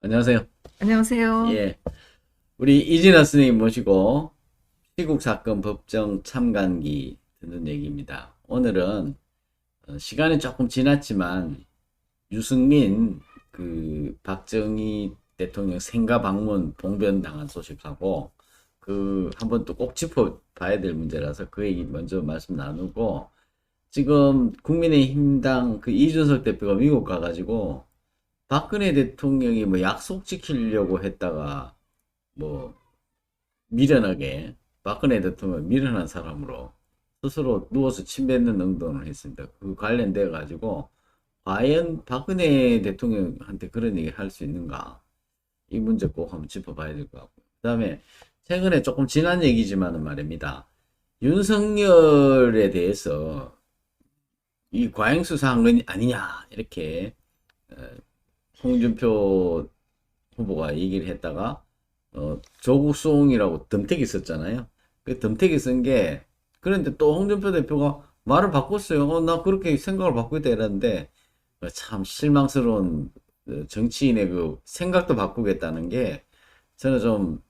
안녕하세요. 안녕하세요. 예. 우리 이진아 선생님 모시고 시국 사건 법정 참관기 듣는 얘기입니다. 오늘은 시간이 조금 지났지만 유승민 박정희 대통령 생가 방문 봉변당한 소식하고 한번 또 꼭 짚어봐야 될 문제라서 그 얘기 먼저 말씀 나누고 지금 국민의힘당 이준석 대표가 미국 가가지고 박근혜 대통령이 뭐 약속 지키려고 했다가 뭐 미련하게 박근혜 대통령 미련한 사람으로 스스로 누워서 침 뱉는 행동을 했습니다. 그 관련돼 가지고 과연 박근혜 대통령한테 그런 얘기 할 수 있는가? 이 문제 꼭 한번 짚어봐야 될 것 같고요. 그다음에 최근에 조금 지난 얘기지만은 말입니다. 윤석열에 대해서 이 과잉수사한 건 아니냐 이렇게 어, 홍준표 후보가 얘기를 했다가 조국 수홍이라고 덤태기 썼잖아요. 그 덤태기 쓴 게 그런데 또 홍준표 대표가 말을 바꿨어요. 나 그렇게 생각을 바꾸겠다 이랬는데 참 실망스러운 정치인의 그 생각도 바꾸겠다는 게 저는 좀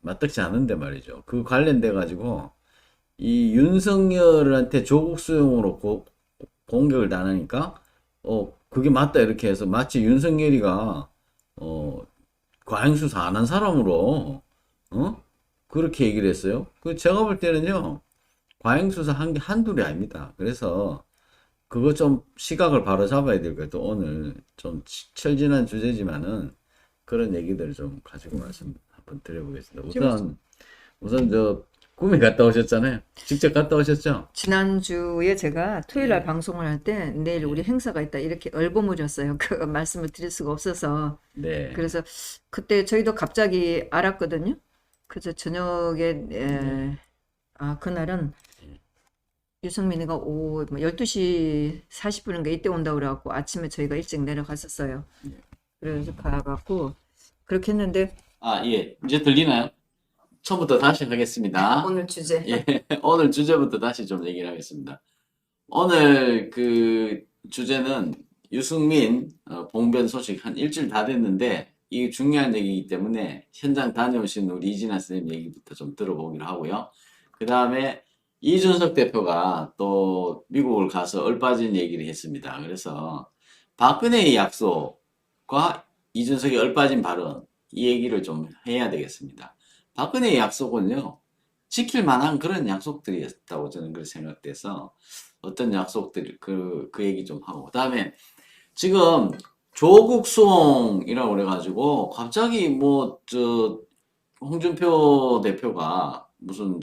맞득치 않은데 말이죠. 그 관련돼 가지고 이 윤석열한테 조국 수용으로 공격을 당하니까 그게 맞다 이렇게 해서 마치 윤석열이가 어 과잉수사 안 한 사람으로 어 그렇게 얘기를 했어요. 제가 볼 때는요 과잉수사 한 게 한둘이 아닙니다. 그래서 그거 좀 시각을 바로 잡아야 될 것같아요. 오늘 좀 철진한 주제지만은 그런 얘기들을 좀 가지고 말씀 한번 드려보겠습니다. 지금 우선 구미 갔다 오셨잖아요. 직접 갔다 오셨죠? 지난주에 제가 토요일 날 예, 방송을 할 때 내일 우리 예, 행사가 있다 이렇게 얼버무렸어요. 그 말씀을 드릴 수가 없어서. 네, 그래서 그때 저희도 갑자기 알았거든요. 그래서 저녁에 네, 그날은 예, 유승민이가 12시 40분인가 이때 온다고 그래갖고 아침에 저희가 일찍 내려갔었어요. 예. 그래서 가갖고 그렇게 했는데 예. 이제 들리나요? 처음부터 다시 하겠습니다. 오늘 주제 예, 오늘 주제부터 다시 좀 얘기를 하겠습니다. 오늘 주제는 유승민 봉변 소식 한 일주일 다 됐는데 이 중요한 얘기이기 때문에 현장 다녀오신 우리 이진아 선생님 얘기부터 좀 들어보기로 하고요. 그 다음에 이준석 대표가 또 미국을 가서 얼빠진 얘기를 했습니다. 그래서 박근혜의 약속과 이준석의 얼빠진 발언 이 얘기를 좀 해야 되겠습니다. 박근혜의 약속은요 지킬 만한 그런 약속들이었다고 저는 그렇게 생각돼서 어떤 약속들 그 얘기 좀 하고 그다음에 지금 조국 수홍이라고 그래가지고 갑자기 뭐 저 홍준표 대표가 무슨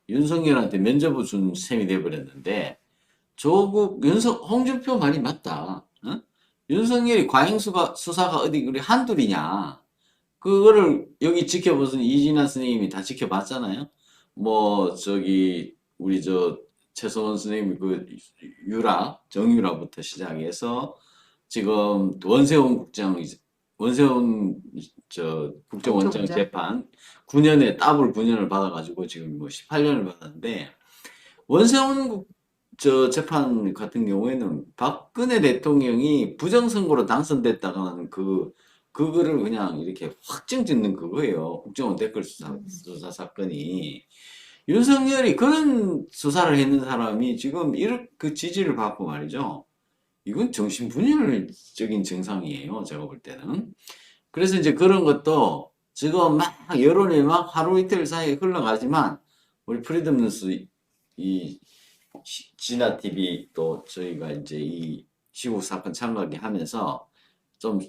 윤석열한테 면접을 준 셈이 돼버렸는데 홍준표 말이 맞다. 어? 윤석열이 수사가 어디 그리 한둘이냐. 그거를 여기 지켜보신 이진아 선생님이 다 지켜봤잖아요. 뭐 우리 최소원 선생님이 정유라부터 시작해서 지금 원세훈 국정원장 국정원장. 재판 9년에 더블 9년을 받아가지고 지금 뭐 18년을 받았는데 원세훈 재판 같은 경우에는 박근혜 대통령이 부정선거로 당선됐다가는 그거를 그냥 이렇게 확정 짓는 그거예요. 국정원 댓글 수사 사건이. 윤석열이 그런 수사를 했는 사람이 지금 이렇게 그 지지를 받고 말이죠. 이건 정신분열적인 증상이에요. 제가 볼 때는. 그래서 이제 그런 것도 지금 막 여론이 막 하루 이틀 사이에 흘러가지만 우리 프리덤 뉴스 이 진화 TV 또 저희가 이제 이 시국 사건 참가하게 하면서 좀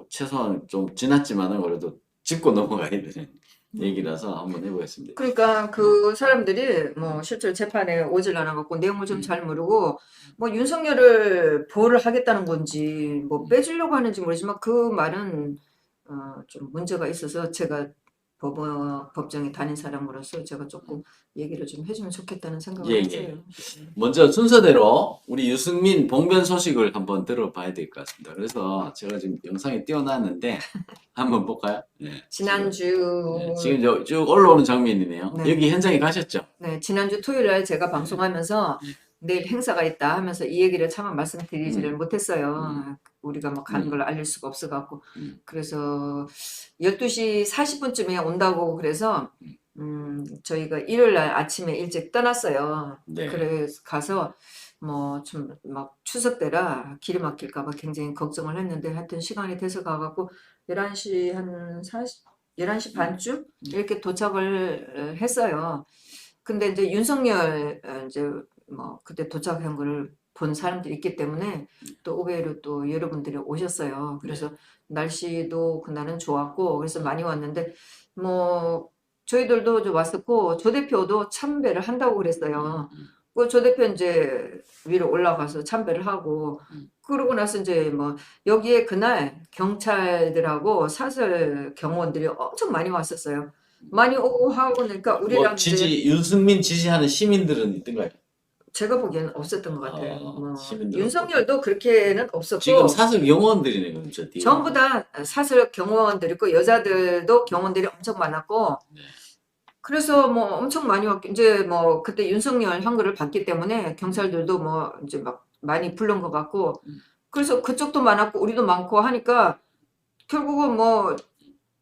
최소한 좀 지났지만은 그래도 짚고 넘어가야 되는 얘기라서 한번 해보겠습니다. 그러니까 그 사람들이 뭐 실제로 재판에 오질 않아갖고 내용을 좀 잘 모르고 뭐 윤석열을 보호를 하겠다는 건지 뭐 빼주려고 하는지 모르지만 그 말은 좀 문제가 있어서 제가 법정에 다닌 사람으로서 제가 조금 얘기를 좀 해주면 좋겠다는 예, 생각을 예. 했어요. 먼저 순서대로 우리 유승민 봉변 소식을 한번 들어봐야 될 것 같습니다. 그래서 제가 지금 영상에 띄워놨는데 한번 볼까요? 네, 지금 지난주 쭉 올라오는 장면이네요. 네. 여기 현장에 가셨죠? 네, 지난주 토요일 날 제가 방송하면서 내일 행사가 있다 하면서 이 얘기를 차마 말씀드리지를 못했어요. 우리가 뭐 가는 음. 걸 알릴 수가 없어갖고. 음. 그래서 12시 40분쯤에 온다고 그래서 저희가 일요일 날 아침에 일찍 떠났어요. 네. 그래서 가서 뭐 좀 막 추석 때라 길이 막힐까 봐 굉장히 걱정을 했는데 하여튼 시간이 돼서 가갖고 11시 한 11시 반쯤 이렇게 도착을 했어요. 근데 이제 윤석열 이제 뭐 그때 도착한 거를 본 사람들이 있기 때문에 또 의외로 또 여러분들이 오셨어요. 그래서 날씨도 그날은 좋았고 그래서 많이 왔는데 뭐 저희들도 좀 왔었고 조 대표도 참배를 한다고 그랬어요. 그 조 대표 이제 위로 올라가서 참배를 하고 그러고 나서 이제 뭐 여기에 그날 경찰들하고 사설 경호원들이 엄청 많이 왔었어요. 많이 오고 하고 그러니까 우리랑 뭐 이제 지지 윤승민 지지하는 시민들은 있던가요? 제가 보기에는 없었던 것 같아요. 아, 뭐 시민들은 윤석열도 그렇게는 지금 없었고 사설 영원들이네 그럼 저 뒤에. 전부 다 사설 경호원들 있고 여자들도 경호원들이 엄청 많았고 네. 그래서 뭐 엄청 많이 왔고 이제 뭐 그때 윤석열 한 거를 봤기 때문에 경찰들도 뭐 이제 막 많이 부른 것 같고 그래서 그쪽도 많았고 우리도 많고 하니까 결국은 뭐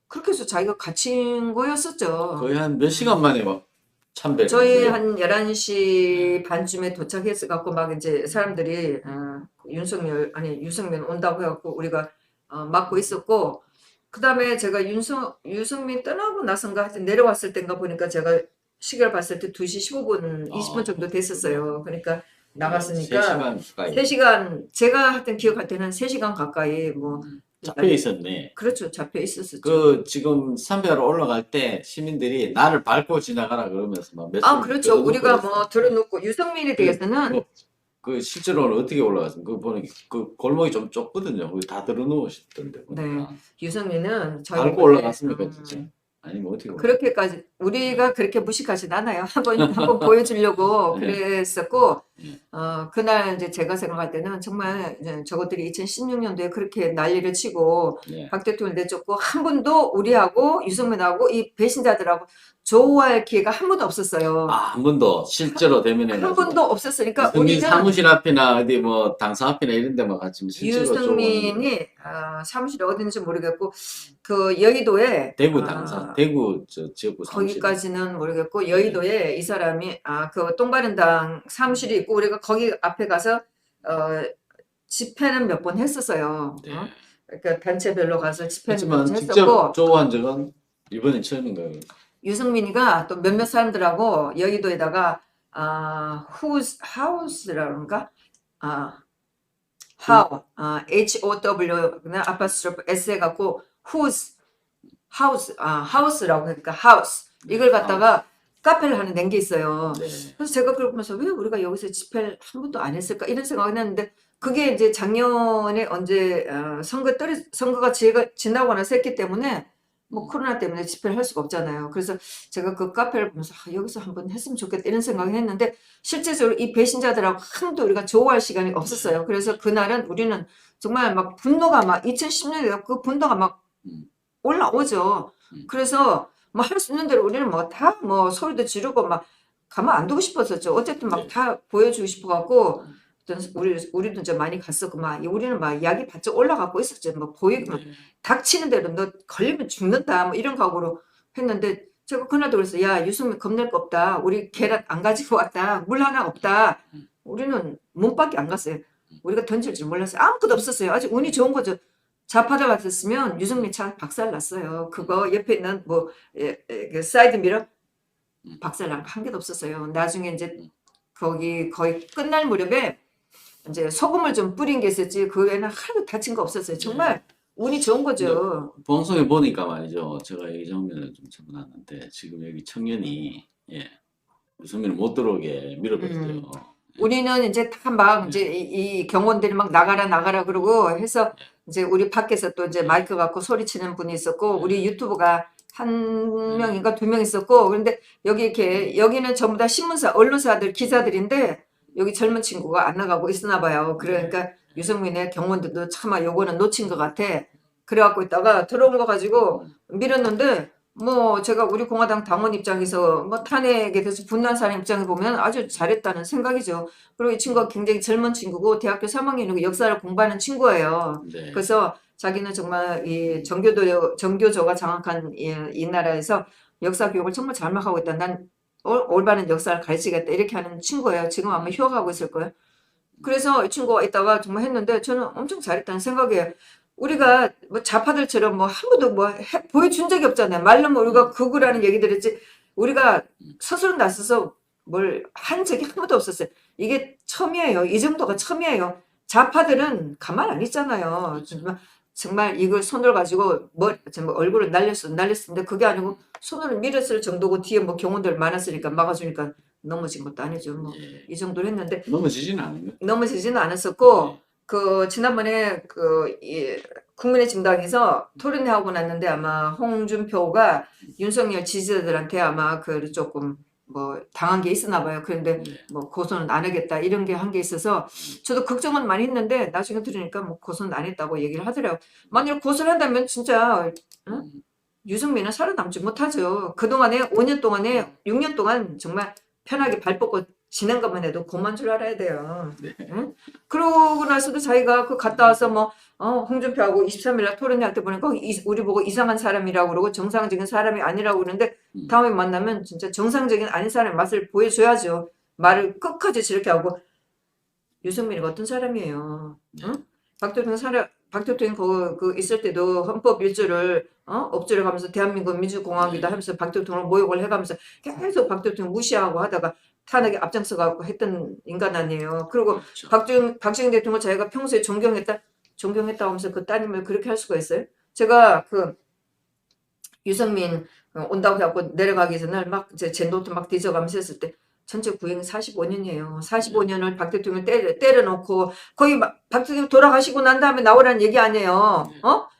그렇게 해서 자기가 갇힌 거였었죠. 거의 한 몇 시간 만에 막 참배를 저희 했네요. 한 11시 반쯤에 도착해서 갖고 막 이제 사람들이 유승민 온다고 해갖고 우리가 막고 있었고 그다음에 제가 유승민 떠나고 나선가 하여튼 내려왔을 때인가 보니까 제가 시계를 봤을 때 2시 15분 20분 정도 됐었어요. 그러니까 나갔으니까 3시간 가까이 3시간 제가 하여튼 기억할 때는 3시간 가까이 뭐 잡혀 있었네. 그렇죠. 잡혀 있었었죠. 그 지금 삼배하러 올라갈 때 시민들이 나를 밟고 지나가라 그러면서 막 몇 아 줄 그렇죠. 들어놓고 우리가 그랬어요. 뭐 들어놓고 유승민에 대해서는 뭐, 그 실제로는 어떻게 올라갔습니까? 그 보니 그 골목이 좀 좁거든요. 거기 다 들어놓으셨던데 보니까. 유승민은 저희 밟고 올라갔습니까 진짜? 아니면 어떻게 올라갔어요? 그렇게까지 우리가 그렇게 무식하진 않아요. 한번 보여주려고 네. 그랬었고 네. 그날 이제 제가 생각할 때는 정말 이제 저것들이 2016년도에 그렇게 난리를 치고 네. 박 대통령 내쫓고 한 번도 우리하고 유승민하고 이 배신자들하고 조우할 기회가 한 번도 없었어요. 한 번도 실제로 대면해 한 번도 없었으니까 유승민 우리는 사무실 앞이나 어디 뭐 당사 앞이나 이런 데만 같이 실제로 유승민이 사무실이 어딘지 모르겠고 그 여의도에 대구 당사, 대구 저 지역구 사무실. 거기까지는 모르겠고 여의도에 이 사람이 그 똥바른당 사무실이 있고 우리가 거기 앞에 가서 집회는 몇 번 했었어요. 네. 그러니까 단체별로 가서 집회는 몇 하지만 번 직접 했었고 조우한 적은 이번이 처음인가요? 유승민이가 또 몇몇 사람들하고 여의도에다가 whose house라는가 how HOW 그냥 아파스트로프 S 해갖고 whose house라고 그러니까 house 이걸 갖다가 카페를 하나 낸 게 있어요. 네. 그래서 제가 그걸 보면서 왜 우리가 여기서 집회를 한 번도 안 했을까 이런 생각을 했는데 그게 이제 작년에 언제 선거가 지나고 나서 했기 때문에 뭐 코로나 때문에 집회를 할 수가 없잖아요. 그래서 제가 그 카페를 보면서 여기서 한번 했으면 좋겠다 이런 생각을 했는데 실제적으로 이 배신자들하고 한 번도 우리가 조우할 시간이 없었어요. 그래서 그날은 우리는 정말 막 분노가 막 2010년에 그 분노가 막 올라오죠. 그래서 뭐 할 수 있는 대로 우리는 뭐 다 뭐 소리도 지르고 막 가만 안 두고 싶었었죠. 어쨌든 막 다 보여주고 싶어갖고 우리도 이제 많이 갔었고 막 우리는 막 약이 바짝 올라가고 있었죠. 뭐 보이면 닥치는 대로 너 걸리면 죽는다 뭐 이런 각오로 했는데 제가 그날도 그랬어요. 야 유승민 겁낼 거 없다. 우리 계란 안 가지고 왔다. 물 하나 없다. 우리는 몸밖에 안 갔어요. 우리가 던질 줄 몰랐어요. 아무것도 없었어요. 아주 운이 좋은 거죠. 좌파들 같았으면 유승민 차 박살났어요. 그거 옆에 있는 뭐 그 사이드 미러 박살난 거 한 개도 없었어요. 나중에 이제 거기 거의 끝날 무렵에 이제 소금을 좀 뿌린 게 있었지 그 외에는 하나도 다친 거 없었어요. 정말 운이 좋은 거죠. 방송에 보니까 말이죠. 제가 이 장면을 좀 적어놨는데 지금 여기 청년이 유승민을 못 들어오게 밀어버렸대요. 우리는 이제 다 막 이제 이 경호원들이 막 나가라 그러고 해서 이제 우리 밖에서 또 이제 마이크 갖고 소리치는 분이 있었고 우리 유튜브가 한 명인가 2명 있었고 그런데 여기 이렇게 여기는 전부 다 신문사 언론사들 기자들인데 여기 젊은 친구가 안 나가고 있으나 봐요. 그러니까 유승민의 경호원들도 차마 요거는 놓친 것 같아. 그래갖고 있다가 들어온 거 가지고 밀었는데 뭐 제가 우리 공화당 당원 입장에서 뭐 탄핵에 대해서 분노한 사람 입장에 보면 아주 잘했다는 생각이죠. 그리고 이 친구가 굉장히 젊은 친구고 대학교 3학년이고 역사를 공부하는 친구예요. 네. 그래서 자기는 정말 이 정교조가 장악한 이 나라에서 역사 교육을 정말 잘 하고 있다. 난 올바른 역사를 가르치겠다. 이렇게 하는 친구예요. 지금 아마 휴학하고 있을 거예요. 그래서 이 친구가 이따가 정말 했는데 저는 엄청 잘했다는 생각이에요. 우리가 뭐 좌파들처럼 뭐 한 번도 뭐 보여준 적이 없잖아요. 말로 뭐 우리가 극우라는 얘기들 했지. 우리가 스스로 나서서 뭘 한 적이 한 번도 없었어요. 이게 처음이에요. 이 정도가 처음이에요. 좌파들은 가만 안 있잖아요. 정말 이걸 손을 가지고 정말 얼굴을 날렸는데 그게 아니고 손을 밀었을 정도고 뒤에 뭐 경호들 많았으니까 막아주니까 넘어진 것도 아니죠. 뭐 예. 이 정도로 했는데 넘어지지는 않아요. 넘어지지는 않았었고 네. 그 지난번에 국민의 정당에서 토론회하고 났는데 아마 홍준표가 윤석열 지지자들한테 아마 그 조금 뭐 당한 게 있었나 봐요. 그런데 네. 뭐 고소는 안 하겠다 이런 게 한 게 있어서 저도 걱정은 많이 했는데 나중에 들으니까 뭐 고소는 안 했다고 얘기를 하더라고요. 만약 고소를 한다면 진짜 응? 유승민은 살아남지 못하죠. 그동안에 5년 동안에 6년 동안 정말 편하게 발 뻗고 지낸 것만 해도 고만 줄 알아야 돼요. 네. 응? 그러고 나서도 자기가 그 갔다 와서 뭐 홍준표하고 23일날 토론회 할 때 보니까 우리 보고 이상한 사람이라고 그러고 정상적인 사람이 아니라고 그러는데 다음에 만나면 진짜 정상적인 아닌 사람의 맛을 보여줘야죠. 말을 끝까지 저렇게 하고 유승민이 어떤 사람이에요. 응? 박 대통령 그 있을 때도 헌법 1조를 엎드려 가면서 대한민국 민주공화국이다 하면서 박 대통령을 모욕을 해가면서 계속 박 대통령 무시하고 하다가 탄핵에 앞장서 갖고 했던 인간 아니에요. 그리고 그렇죠. 박정희 대통령 자기가 평소에 존경했다 하면서 그 따님을 그렇게 할 수가 있어요? 제가 그 유승민 온다고 해갖고 내려가기 전에 막 제 노트 막 뒤져가면서 했을 때 전체 구형이 45년이에요. 45년을 박 대통령 때려놓고 거의 박 대통령 돌아가시고 난 다음에 나오라는 얘기 아니에요.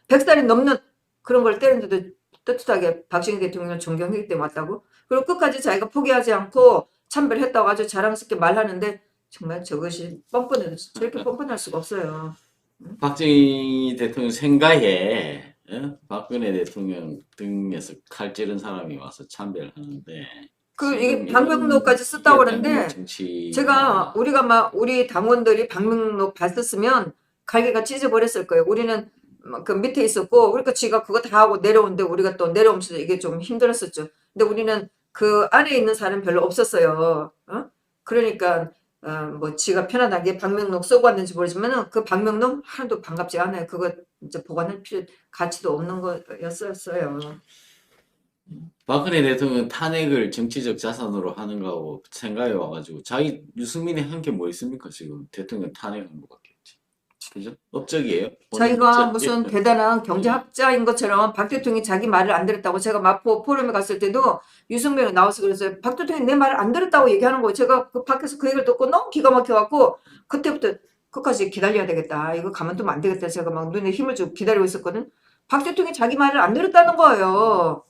100살이 넘는 그런 걸 때렸는데도 떳떳하게 박정희 대통령을 존경했기 때문에 왔다고. 그리고 끝까지 자기가 포기하지 않고 참배했다고 아주 자랑스럽게 말하는데 정말 저것이 뻔뻔해도 저렇게 뻔뻔할 수가 없어요. 박정희 대통령 생가에 박근혜 대통령 등에서 칼 찌른 사람이 와서 참배를 하는데 이게 지금 방명록까지 이게 썼다고 당연히 그러는데 정치 제가 우리 당원들이 방명록 봤었으면 갈기가 찢어버렸을 거예요. 우리는 그 밑에 있었고 그러니까 지가 그거 다 하고 내려오는데 우리가 또 내려오면서 이게 좀 힘들었었죠. 근데 우리는 그 안에 있는 사람 별로 없었어요. 그러니까 뭐 지가 편안하게 방명록 쓰고 왔는지 모르지만은 그 방명록 하나도 반갑지 않아요. 그거 이제 보관할 가치도 없는 거였었어요. 박근혜 대통령 탄핵을 정치적 자산으로 하는 거하고 생각해 와가지고 자기 유승민이 한 게 뭐 있습니까 지금 대통령 탄핵한 거밖에 없지. 그죠? 업적이에요. 본인 자기가 업적. 무슨 대단한 네. 경제학자인 것처럼 박 대통령이 자기 말을 안 들었다고 제가 마포 포럼에 갔을 때도 유승민이 나와서 그랬어요. 박 대통령이 내 말을 안 들었다고 얘기하는 거예요. 제가 그 밖에서 그 얘기를 듣고 너무 기가 막혀갖고 그때부터 끝까지 기다려야 되겠다. 이거 가만두면 안 되겠다. 제가 막 눈에 힘을 주고 기다리고 있었거든. 박 대통령이 자기 말을 안 들었다는 거예요.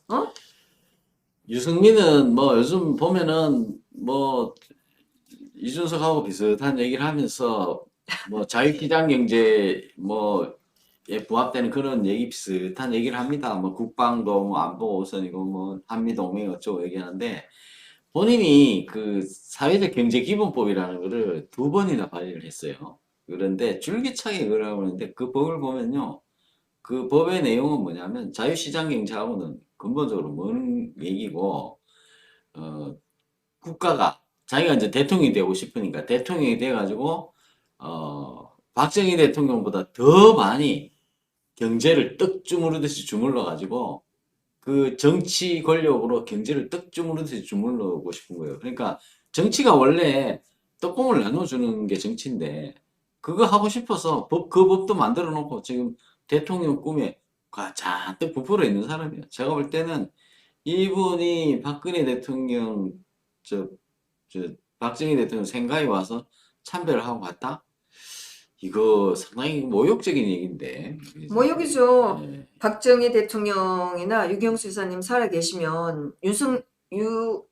유승민은 뭐 요즘 보면은 뭐 이준석하고 비슷한 얘기를 하면서 뭐 자유시장 경제 뭐에 부합되는 그런 얘기 비슷한 얘기를 합니다. 뭐 국방도 뭐 안보 우선이고 뭐 한미 동맹 어쩌고 얘기하는데 본인이 그 사회적 경제 기본법이라는 거를 2번이나 발의를 했어요. 그런데 줄기차게 그걸 하고 있는데 그 법을 보면요. 그 법의 내용은 뭐냐면 자유시장 경제하고는 근본적으로 먼 얘기고 국가가 자기가 이제 대통령이 되고 싶으니까 대통령이 돼가지고 박정희 대통령보다 더 많이 경제를 떡 주무르듯이 주물러가지고 그 정치 권력으로 경제를 떡 주무르듯이 주물르고 싶은 거예요. 그러니까 정치가 원래 떡국을 나눠주는 게 정치인데 그거 하고 싶어서 그 법도 만들어 놓고 지금 대통령 꿈에 잔뜩 부풀어 있는 사람이에요. 제가 볼 때는 이분이 박근혜 대통령 저, 박정희 대통령 생가에 와서 참배를 하고 갔다? 이거 상당히 모욕적인 얘기인데. 모욕이죠. 네. 박정희 대통령이나 유경수 지사님 살아계시면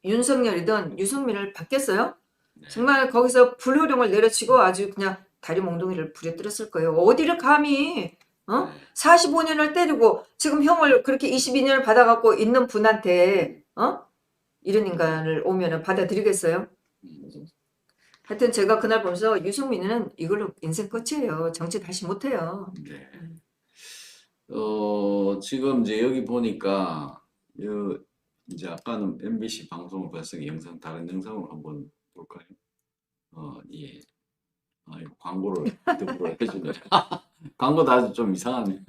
윤석열이든 유승민을 받겠어요? 네. 정말 거기서 불효령을 내려치고 아주 그냥 다리 몽둥이를 부려뜨렸을 거예요. 어디를 감히 어? 45년을 때리고 지금 형을 그렇게 22년을 받아갖고 있는 분한테 이런 인간을 오면은 받아들이겠어요? 하여튼 제가 그날 보면서 유승민은 이걸로 인생 끝이에요. 정치 다시 못해요. 네. 지금 이제 여기 보니까 이제 아까는 MBC 방송을 봤으니 다른 영상을 한번 볼까요? 예. 이거 광고를 더불어 해주네. 광고도 아주 좀 이상하네.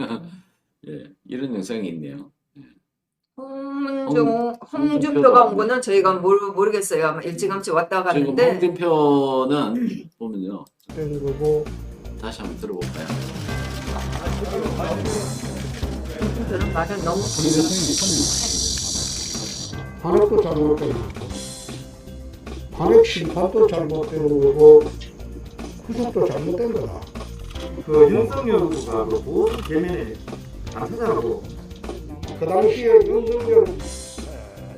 예, 이런 영상이 있네요. 홍준표가 온 거는 저희가 모르겠어요. 아마 일찌감치 왔다 지금 갔는데 홍준표는 보면요. 된 거고 다시 한번 들어볼까요? 저는 말은 너무 탄핵도 잘못된 거고 탄핵 심판도 잘못된 거고 구속도 잘못된 거다. 그 윤석열 후보가 그 보수 개면에 당사자라고 그 당시에 윤석열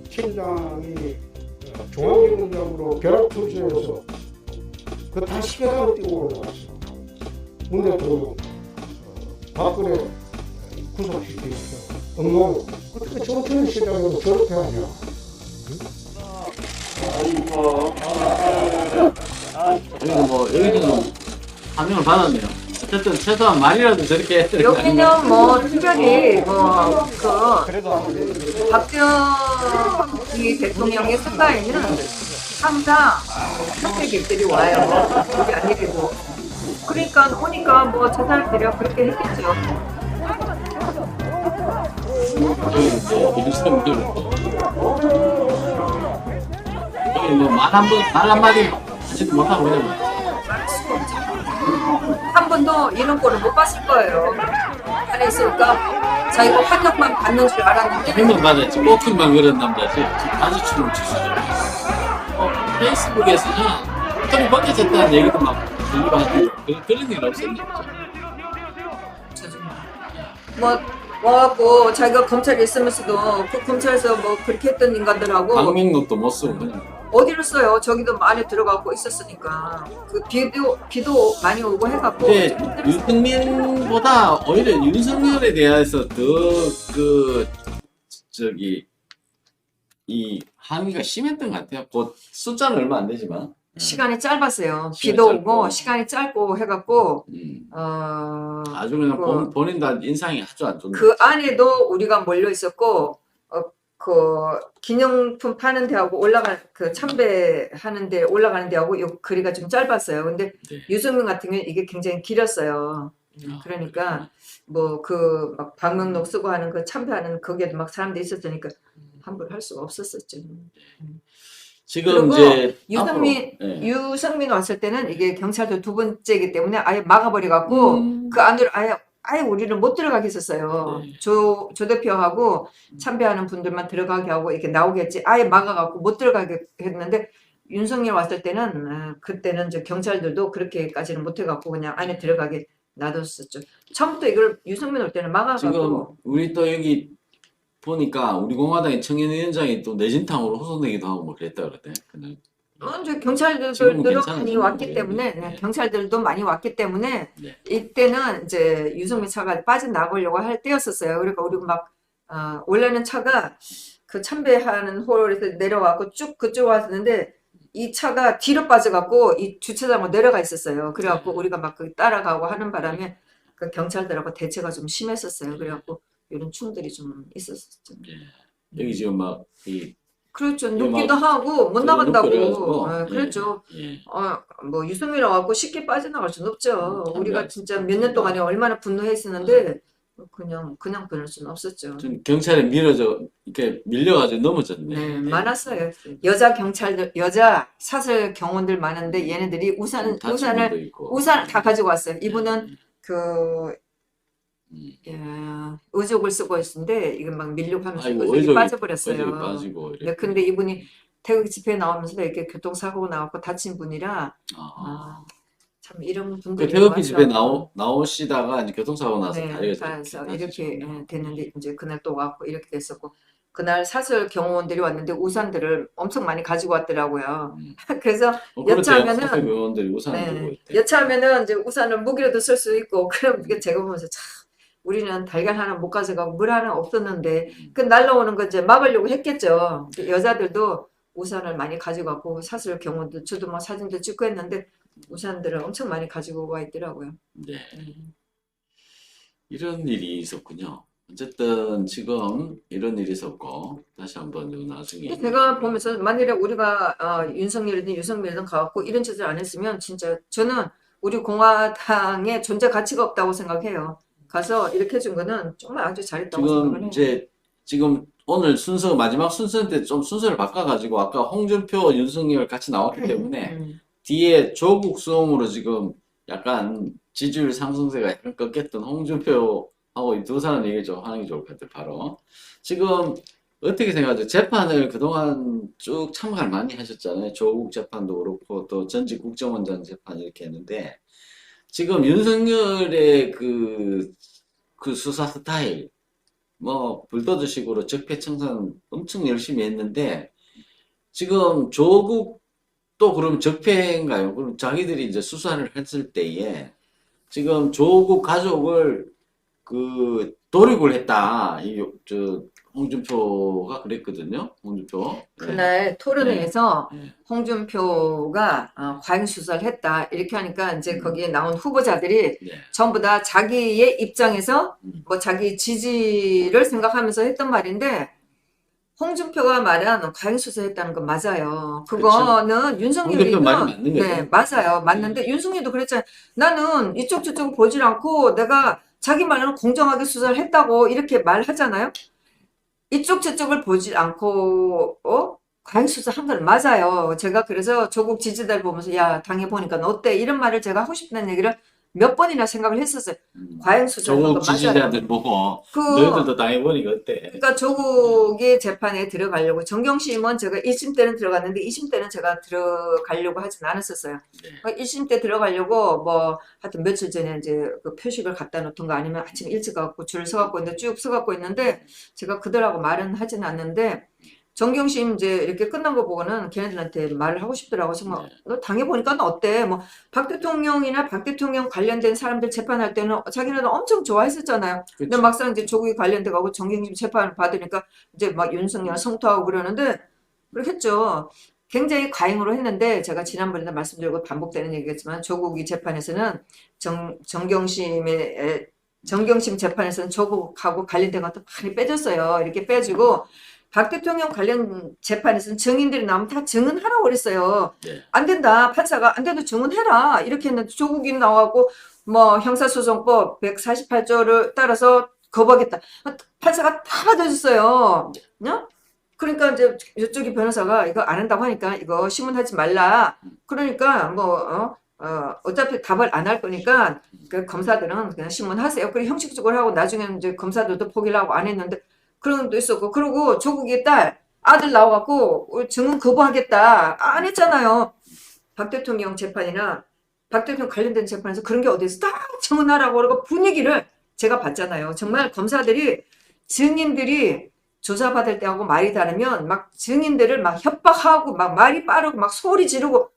팀장이 중앙지검장으로 결합 투쟁해서 그 다시 계단을 뛰고 올라왔어. 문 대통령 박근혜 구속시키면서 엉망 어떻게 정치인 시장으로 저렇게 하냐. 그리고 뭐 여기는 감명을 받았네요. 어쨌든 최소한 말이라도 저렇게 해야 되는 거 아닌가? 여기는 뭐 특별히 뭐그 박정희 대통령의 생가에는 항상 선택객들이 와요. 그게 아니고 그러니까 오니까 뭐 저 사람들이 그렇게 했겠죠. 여기 윤석열 여기 뭐말 한마디 하지도 못하고 그냥 한 번도 이런 꼴을 못 봤을 거예요. 안에 있으니까 자기가 환영만 받는 줄 알았는데 힘만 받았지 꼬킹만 그런 남자지 지금 아주 춤을 추시죠. 페이스북에서는 털이 벗겨졌다는 얘기도 막 들리고 하는데 그런 일 없었는데 뭐 와갖고 자기가 검찰에 있으면서도 그 검찰에서 뭐 그렇게 했던 인간들하고 방명록도 못 쓰고 그냥 어디를 써요? 저기도 안에 들어가고 있었으니까 그 비도 많이 오고 해갖고 근데 유승민보다 오히려 윤석열에 대해서 더 저기 이 항의가 심했던 것 같아요. 곧 숫자는 얼마 안 되지만 시간이 짧았어요. 시간이 비도 짧고. 오고 시간이 짧고 해갖고 아주 그냥 그- 본인 다 인상이 아주 안 좋네. 그 안에도 우리가 몰려 있었고 그 기념품 파는 데하고 올라간 그 참배하는 데 올라가는 데하고 요 거리가 좀 짧았어요. 근데 네. 유승민 같은 경우는 이게 굉장히 길었어요. 그러니까 뭐 그 막 방명록 쓰고 하는 그 참배하는 거기에도 막 사람들이 있었으니까 함부로 할 수가 없었었죠. 지금 그리고 이제 유승민 앞으로, 예. 유승민 왔을 때는 이게 경찰도 두 번째이기 때문에 아예 막아버려 갖고 그 안으로 아예 우리를 못 들어가게 했었어요. 네. 조 대표하고 참배하는 분들만 들어가게 하고 이렇게 나오게 했지 아예 막아갖고 못 들어가게 했는데 윤석열 왔을 때는 그때는 이제 경찰들도 그렇게까지는 못 해갖고 그냥 안에 들어가게 놔뒀었죠. 처음부터 이걸 유승민 올 때는 지금 막아갖고 우리 또 여기 보니까 우리 공화당의 청년위원장이 또 내진탕으로 호송되기도 하고 뭐 그랬다 그러대. 그날 이제 지금은 경찰들도 괜찮아요. 많이 왔기 네, 때문에 네. 경찰들도 많이 왔기 때문에 네. 이때는 이제 유승민 차가 빠져나가려고 할 때였었어요. 그러니까 우리가 막 원래는 차가 그 참배하는 홀에서 내려와갖고 쭉 그쪽 왔는데 이 차가 뒤로 빠져갖고 이 주차장으로 내려가 있었어요. 그래갖고 우리가 막 그 따라가고 하는 바람에 그 경찰들하고 대체가 좀 심했었어요. 그래갖고 이런 충돌이 좀 있었었죠. 여기 지금 막이 그렇죠. 예, 눕기도 하고 못 저기 나간다고. 눕혀가지고, 그렇죠. 예. 뭐 유승민이라 갖고 쉽게 빠져나갈 수는 없죠. 참, 우리가 야, 진짜 몇 년 동안에 얼마나 분노했었는데 그냥 그럴 수는 없었죠. 좀 경찰에 이렇게 밀려가지고 넘어졌네. 네, 많았어요. 여자 경찰들, 여자 사설 경호원들 많은데 얘네들이 다친 분도 있고. 우산 다 가지고 왔어요. 이분은 네. 그 의족을 쓰고 있었는데 이건 막 밀려고 하면서 아이고, 의족이 의족이 빠져버렸어요. 빠지고 이렇게. 네, 근데 이분이 태극 집회에 나오면서 이렇게 교통사고가 나왔고 다친 분이라 참 이런 그 분들이 태극기 집에 많더라고요. 나오시다가 이제 교통사고 나서 네, 다리가 그래서 이렇게 됐는데 이제 그날 또 왔고 이렇게 됐었고 그날 사설 경호원들이 왔는데 우산들을 엄청 많이 가지고 왔더라고요. 그래서 여차하면은 의원들이 우산을 들고 있대. 여차하면은 이제 우산을 무기로도 쓸 수 있고 그럼 제가 보면서 참 우리는 달걀 하나 못 가져가고 물 하나 없었는데 그 날라오는 거 이제 막으려고 했겠죠. 여자들도 우산을 많이 가져가고 샀을 경우도 저도 뭐 사진도 찍고 했는데 우산들을 엄청 많이 가지고 와 있더라고요. 네. 이런 일이 있었군요. 어쨌든 지금 이런 일이 있었고 다시 한번 요 나중에 근데 제가 보면서 만일에 우리가 윤석열이든 유승민이든 가갖고 이런 짓을 안 했으면 진짜 저는 우리 공화당의 존재 가치가 없다고 생각해요. 가서 이렇게 해준 거는 정말 아주 잘했다고 생각을 지금 해요. 이제 지금 오늘 순서 마지막 순서인데 좀 순서를 바꿔가지고 아까 홍준표, 윤석열 같이 나왔기 때문에 뒤에 조국 수홍으로 지금 약간 지지율 상승세가 약간 꺾였던 홍준표하고 이 두 사람 얘기 좀 하는 게 좋을 것 같아요. 바로 지금 어떻게 생각하세요? 재판을 그동안 쭉 참가를 많이 하셨잖아요. 조국 재판도 그렇고 또 전직 국정원장 재판 이렇게 했는데 지금 윤석열의 그 수사 스타일 뭐 불도저식으로 적폐청산 엄청 열심히 했는데 지금 조국도 그럼 적폐인가요? 그럼 자기들이 이제 수사를 했을 때에 지금 조국 가족을 그 도륙을 했다. 저 홍준표가 그랬거든요. 홍준표. 네. 그날 토론회에서 네. 홍준표가 과잉 수사를 했다 이렇게 하니까 이제 음. 거기에 나온 후보자들이 네. 전부 다 자기의 입장에서 음. 뭐 자기 지지를 생각하면서 했던 말인데 홍준표가 말한 과잉 수사했다는 건 맞아요. 그거는 윤석열이도 홍준표 말이 맞는 거죠. 네, 맞아요. 맞는데 윤석열도 그랬잖아요. 나는 이쪽 저쪽 보질 않고 내가 자기 말로는 공정하게 수사를 했다고 이렇게 말하잖아요. 이쪽 저쪽을 보지 않고 과잉 수사한 건 맞아요. 제가 그래서 조국 지지자들 보면서 야 당해보니까 어때? 이런 말을 제가 하고 싶다는 얘기를 몇 번이나 생각을 했었어요. 과잉 수사한 건 조국 맞아요. 지지자들 보고 너희들도 당해보니까 어때? 그러니까 조국의 재판에 들어가려고 정경심은 제가 1심 때는 들어갔는데 2심 때는 제가 들어가려고 하진 않았었어요. 네. 1심 때 들어가려고 뭐 하여튼 며칠 전에 이제 그 표식을 갖다 놓던가 아니면 아침 일찍 가고 줄 서갖고 있는데 쭉 서갖고 있는데 제가 그들하고 말은 하진 않는데 정경심 이제 이렇게 끝난 거 보고는 걔네들한테 말을 하고 싶더라고. 정말 네. 너 당해보니까 너 어때? 뭐 박 대통령이나 박 대통령 관련된 사람들 재판할 때는 자기네들 엄청 좋아했었잖아요. 근데 그쵸. 막상 이제 조국이 관련돼 가고 정경심 재판을 받으니까 이제 막 윤석열 성토하고 그러는데 그렇겠죠. 굉장히 과잉으로 했는데 제가 지난번에도 말씀드리고 반복되는 얘기겠지만 조국이 재판에서는 정경심 재판에서는 조국하고 관련된 것도 많이 빼줬어요. 이렇게 빼주고 박 대통령 관련 재판에서는 증인들이 나오면 다 증언하라고 그랬어요. 네. 안 된다. 판사가 안 돼도 증언해라. 이렇게 했는데 조국이 나와고 뭐 형사소송법 148조를 따라서 거부하겠다. 판사가 다 받아줬어요. 그러니까 이제 이쪽이 변호사가 이거 안 한다고 하니까 이거 신문하지 말라. 그러니까 뭐 어차피 답을 안 할 거니까 그 검사들은 그냥 신문하세요. 그리고 형식적으로 하고 나중에는 이제 검사들도 포기를 하고 안 했는데 그런 것도 있었고 그리고 조국의 딸 아들 나와갖고 증언 거부하겠다 안 했잖아요. 박 대통령 재판이나 박 대통령 관련된 재판에서 그런 게 어디 있어? 딱 증언하라고 그러고 분위기를 제가 봤잖아요. 정말 검사들이 증인들이 조사받을 때하고 말이 다르면 막 증인들을 막 협박하고 막 말이 빠르고 막 소리 지르고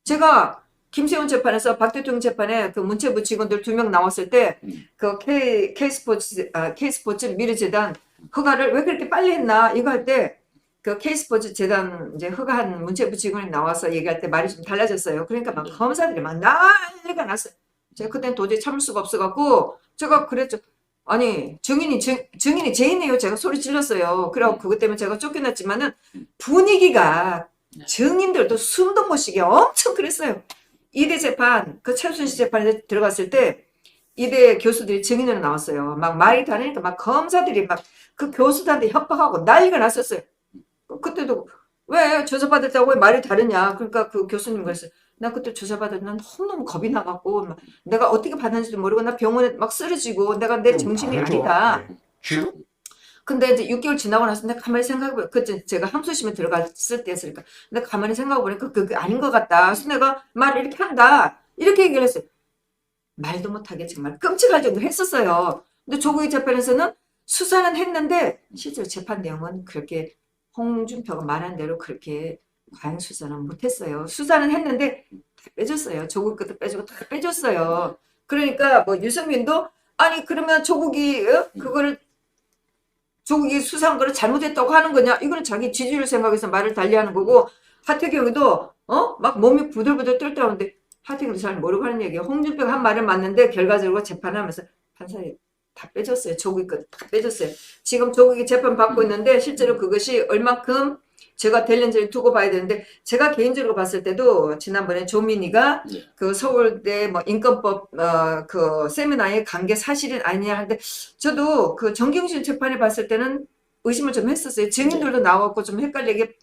제가 김세훈 재판에서 박 대통령 재판에 그 문체부 직원들 2명 나왔을 때 그 K스포츠 미르재단 허가를 왜 그렇게 빨리 했나 이거 할 때 그 K스포츠 재단 이제 허가한 문체부 직원이 나와서 얘기할 때 말이 좀 달라졌어요. 그러니까 막 검사들이 막 난리가 났어요. 제가 그때는 도저히 참을 수가 없어갖고 제가 그랬죠. 아니 증인이 죄인이에요. 제가 소리 질렀어요. 그래갖고 그것 때문에 제가 쫓겨났지만은 분위기가 증인들도 숨도 못 쉬게 엄청 그랬어요. 이대 재판 그 최순실 재판에 들어갔을 때 이대 교수들이 증인으로 나왔어요. 막 말이 다르니까 막 검사들이 막 그 교수들한테 협박하고 난리가 났었어요. 그때도 왜 조사받았다고 왜 말이 다르냐. 그러니까 그 교수님 그랬어요. 나 그때 조사받을 난 너무너무 겁이 나갖고 막 내가 어떻게 받았는지도 모르고 나 병원에 막 쓰러지고 내가 내 정신이 아니다. 지금 근데 이제 6개월 지나고 나서 내가 가만히 생각해보니까 그때 제가 함소심에 들어갔을 때였으니까 내가 가만히 생각해보니까 그게 아닌 것 같다. 그래서 내가 말을 이렇게 한다. 이렇게 얘기를 했어요. 말도 못하게 정말 끔찍할 정도로 했었어요. 근데 조국의 재판에서는 수사는 했는데 실제로 재판 내용은 그렇게 홍준표가 말한 대로 그렇게 과잉 수사는 못했어요. 수사는 했는데 다 빼줬어요. 조국 것도 빼주고 다 빼줬어요. 그러니까 뭐 유승민도 아니 그러면 조국이 그거를 조국이 수사한 거를 잘못했다고 하는 거냐? 이거는 자기 지지율 생각해서 말을 달리하는 거고 하태경이도 막 몸이 부들부들 떨 때하는데 하태경도 잘 모르고 하는 얘기예요. 홍준표가 한 말은 맞는데 결과적으로 재판하면서 판사에 다 빼줬어요. 조국이 거 다 빼줬어요. 지금 조국이 재판 받고 있는데 실제로 그것이 얼만큼 제가 될는지를 두고 봐야 되는데 제가 개인적으로 봤을 때도 지난번에 조민희가 네. 그 서울대 뭐 인권법 그 세미나에 간 게 사실은 아니냐 하는데 저도 그 정경심 재판에 봤을 때는 의심을 좀 했었어요. 증인들도 나왔고 좀 헷갈리게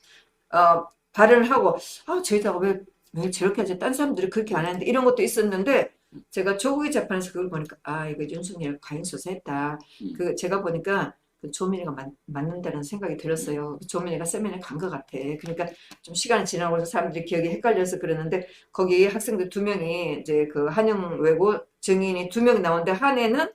발언을 하고 저희다가 왜 저렇게 하지? 딴 사람들이 그렇게 안 하는데 이런 것도 있었는데 제가 조국의 재판에서 그걸 보니까 이거 윤석열 과잉 수사했다. 그 제가 보니까 그 조민희가 맞는다는 생각이 들었어요. 조민희가 세미나에 간 것 같아. 그러니까 좀 시간이 지나고 서 사람들이 기억이 헷갈려서 그러는데 거기 학생들 2명이 이제 그 한영 외고 증인이 2명이 나오는데 한 애는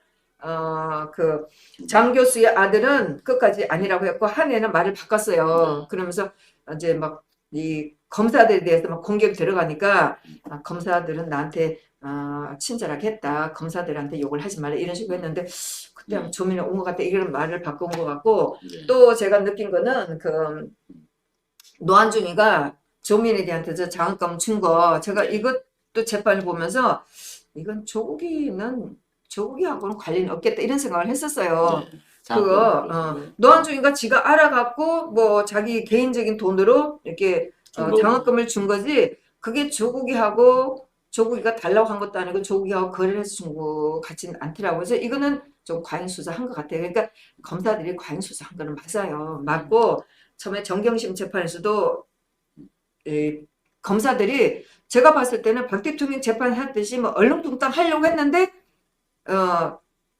그 장 교수의 아들은 끝까지 아니라고 했고 한 애는 말을 바꿨어요. 그러면서 이제 막 이 검사들에 대해서 막 공격이 들어가니까 검사들은 나한테 친절하게 했다. 검사들한테 욕을 하지 말라 이런 식으로 했는데 그때 조민이 온 것 같아. 이런 말을 바꾼 것 같고 네. 또 제가 느낀 거는 그 노한중이가 조민희한테 저 장학금 준 거 제가 이것도 재판을 보면서 이건 조국이하고는 관련이 없겠다 이런 생각을 했었어요. 네. 그거 노한중이가 지가 알아갖고 뭐 자기 개인적인 돈으로 이렇게 장학금을 준 거지 그게 조국이가 달라고 한 것도 아니고 조국이하고 거래를 해서 준 거 같지는 않더라고요. 그래서 이거는 좀 과잉 수사한 것 같아요. 그러니까 검사들이 과잉 수사한 거는 맞아요. 맞고 처음에 정경심 재판에서도 검사들이 제가 봤을 때는 박 대통령 재판했듯이 뭐 얼렁뚱땅 하려고 했는데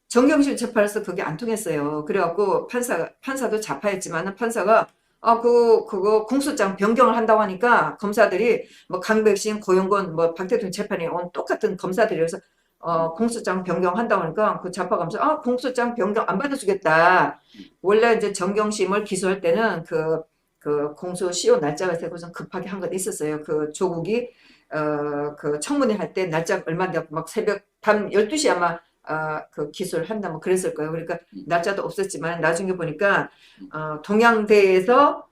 정경심 재판에서 그게 안 통했어요. 그래갖고 판사도 자파했지만 판사가 그거 공소장 변경을 한다고 하니까 검사들이 뭐 강백신, 고용건, 뭐 박 대통령 재판에 온 똑같은 검사들이 그래서 공소장 변경한다고 하니까 그 자파 검사 공소장 변경 안 받아주겠다. 원래 이제 정경심을 기소할 때는 그 공소시효 날짜가 되고 좀 급하게 한 건 있었어요. 그 조국이 그 청문회 할 때 날짜 얼마 되고 막 새벽 밤 12시 아마 그 기소를 한다 뭐 그랬을 거예요. 그러니까 날짜도 없었지만 나중에 보니까 동양대에서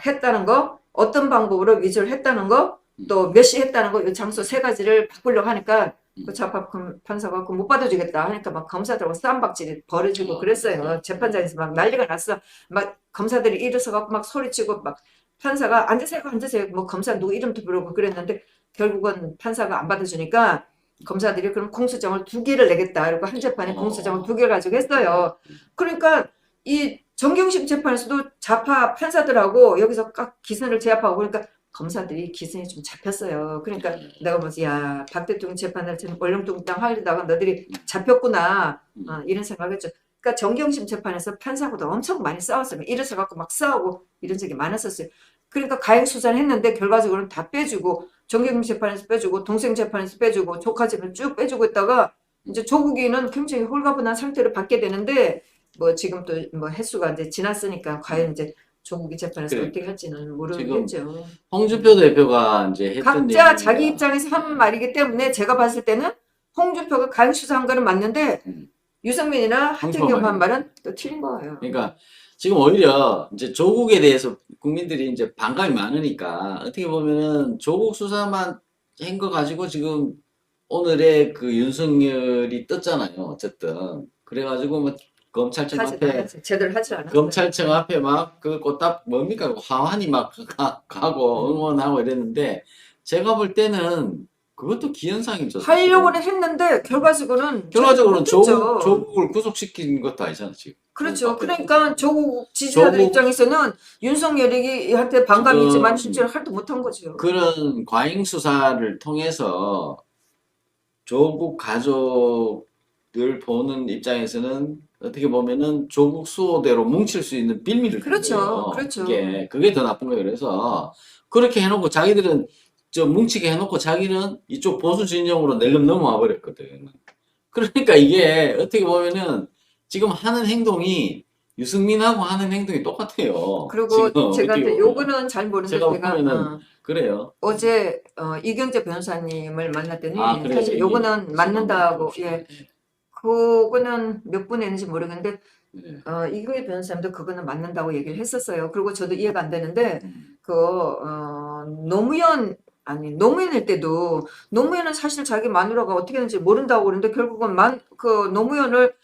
했다는 거 어떤 방법으로 위조를 했다는 거 또 몇 시 했다는 거 이 장소 3가지를 바꾸려고 하니까 그 자파 판사가 못 받아주겠다 하니까 막 검사들하고 싸움박질이 벌어지고 그랬어요. 재판장에서 막 난리가 났어. 막 검사들이 일어서 갖고 막 소리치고 막 판사가 앉으세요 뭐 검사 누구 이름도 부르고 그랬는데 결국은 판사가 안 받아주니까 검사들이 그럼 공소장을 2개를 내겠다. 그리고 한 재판에 공소장을 2개를 가지고 했어요. 그러니까 이 정경심 재판에서도 자파 판사들하고 여기서 각 기선을 제압하고 그러니까 검사들이 기선이 좀 잡혔어요. 그러니까 내가 뭐지 박 대통령 재판을 지금 얼렁뚱땅 하려다가 너희들이 잡혔구나 이런 생각했죠. 그러니까 정경심 재판에서 판사하고도 엄청 많이 싸웠어요. 일어서 갖고 막 싸우고 이런 적이 많았었어요. 그러니까 가행 수사를 했는데 결과적으로는 다 빼주고 정경심 재판에서 빼주고 동생 재판에서 빼주고 조카 재판 쭉 빼주고 있다가 이제 조국이는 굉장히 홀가분한 상태를 받게 되는데 뭐 지금 또 뭐 횟수가 이제 지났으니까 과연 이제 조국이 재판에서 그래. 어떻게 할지는 모르겠죠. 홍준표 대표가 이제 했던 각자 얘기입니다. 자기 입장에서 하는 말이기 때문에 제가 봤을 때는 홍준표가 가행 수사한 거는 맞는데 유승민이나 하태경 한 말은 또 틀린 거예요. 그러니까 지금 오히려 이제 조국에 대해서 국민들이 이제 반감이 많으니까 어떻게 보면은 조국 수사만 한 거 가지고 지금 오늘의 그 윤석열이 떴잖아요. 어쨌든 그래가지고 뭐 검찰청 앞에 제대로 하지 않았어요. 검찰청 앞에 막 그 꽃답 뭡니까 하환이 막 가고 응원하고 이랬는데 제가 볼 때는 그것도 기현상이죠. 하려고는 했는데 결과적으로는 조국을 구속시킨 것도 아니잖아 지금. 그렇죠. 그러니까 조국 지지자들 입장에서는 윤석열이한테 반감이 있지만 실제로 할도 못한 거죠. 그런 과잉 수사를 통해서 조국 가족을 보는 입장에서는 어떻게 보면은 조국 수호대로 뭉칠 수 있는 빌미를 준 거예요. 그렇죠. 그게 더 나쁜 거예요. 그래서 그렇게 해놓고 자기들은 저 뭉치게 해놓고 자기는 이쪽 보수 진영으로 낼름 넘어와 버렸거든. 그러니까 이게 어떻게 보면은 지금 하는 행동이 유승민하고 하는 행동이 똑같아요. 그리고 제가 요거는 잘 모르는데 제가 그래요. 어제 이경재 변호사님을 만났더니 사실 요거는 맞는다고 그거는 몇 분 했는지 모르겠는데 네. 이거의 변호사님도 그거는 맞는다고 얘기를 했었어요. 그리고 저도 이해가 안 되는데 음. 노무현일 때도 노무현은 사실 자기 마누라가 어떻게 되는지 모른다고 그러는데 결국은 그 노무현을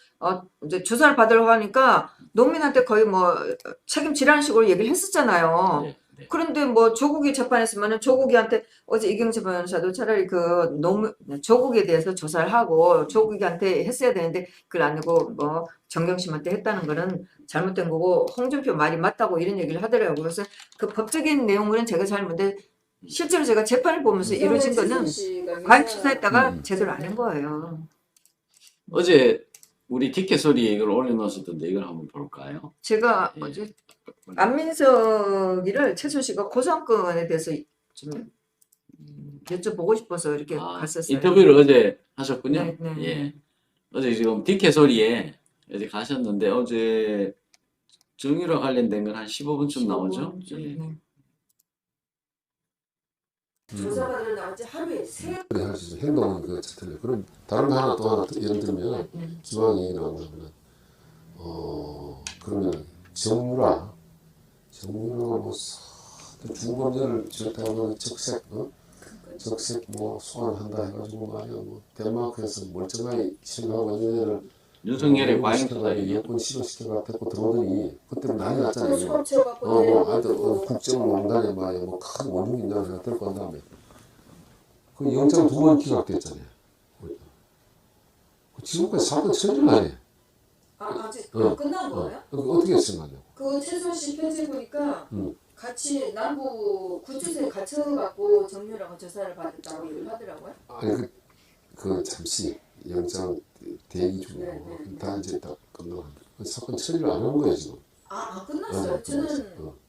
이제 조사를 받으려고 하니까 노무현한테 거의 뭐 책임지라는 식으로 얘기를 했었잖아요. 네. 네. 그런데 뭐 조국이 재판했으면은 조국이한테 어제 이경재 변호사도 차라리 조국에 대해서 조사를 하고 조국이한테 했어야 되는데 그걸 안 하고 뭐 정경심한테 했다는 거는 잘못된 거고 홍준표 말이 맞다고 이런 얘기를 하더라고요. 그래서 그 법적인 내용은 제가 잘 모르는데 실제로 제가 재판을 보면서 이루어진 거는 과잉 수사했다가 제대로 안 한 거예요. 어제 우리 티켓 소리에 이걸 올려놓으셨던데 이걸 한번 볼까요? 제가 예. 어제 안민석이를 최순실가 고소한건에 대해서 좀 여쭤보고 싶어서 이렇게 갔었어요. 인터뷰를 어제 하셨군요. 네, 네, 예. 네. 어제 지금 티켓 소리에 어제 가셨는데 어제 정유라 관련된 건 한 15분쯤 나오죠? 15분 쯤, 예. 네. 조사받으러 나왔지 하루에 세 그래 할 수 있어. 행동은 그 틀려. 그럼 다른 거 하나 또 하나 예를 들면 기왕이 나온다면 그러면 정유라가 뭐 중범죄를 저렇다고 적색 뭐 소환한다 해가지고 말이야 뭐 덴마크에서 멀쩡하게 생각하고 있는 애를 윤석열의 과잉 수사 얘기. 여권 시도시켜가 데리고 들어오더니 그때는 난리 났잖아요. 수업 채워갖고 하여튼 국정농단에 말이야 뭐큰 원흉이 있나 생각 들고 한 다음에 그 영장 2번 기각됐잖아요. 지금까지 사건 처리를 안 해. 아직 끝난 거예요? 어떻게 생각하냐고. 그 최순실 편지 보니까 응. 같이 남부 구치소에 갇혀갖고 정유라가 조사를 받았다고 얘기를 하더라고요. 아니 그 잠시 영장 대기 중이고 네. 다 이제 다 끝나고 사건 처리를 안 한 거예요 지금. 끝났어요. 저는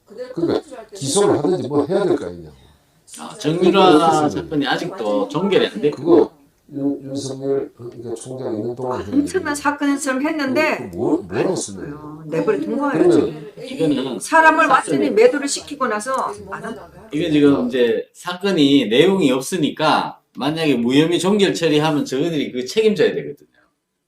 그대로 그러니까 끝난 줄 알았더니 기소를 하든지 뭐 해야 될 거 아니냐고. 정유라 사건이 아직도 종결이 안 됐고 그거 윤석열 그러니까 총장 있는 동안 엄청난 사건처럼 했는데 뭐라고 쓰는 거예요? 내버려 둔 거예요. 그러면 이거는 사람을 완전히 매도를 시키고 나서 안 한다. 이건 지금 이제 사건이 내용이 없으니까 만약에 무혐의 종결 처리하면 저희들이 그 책임져야 되거든요.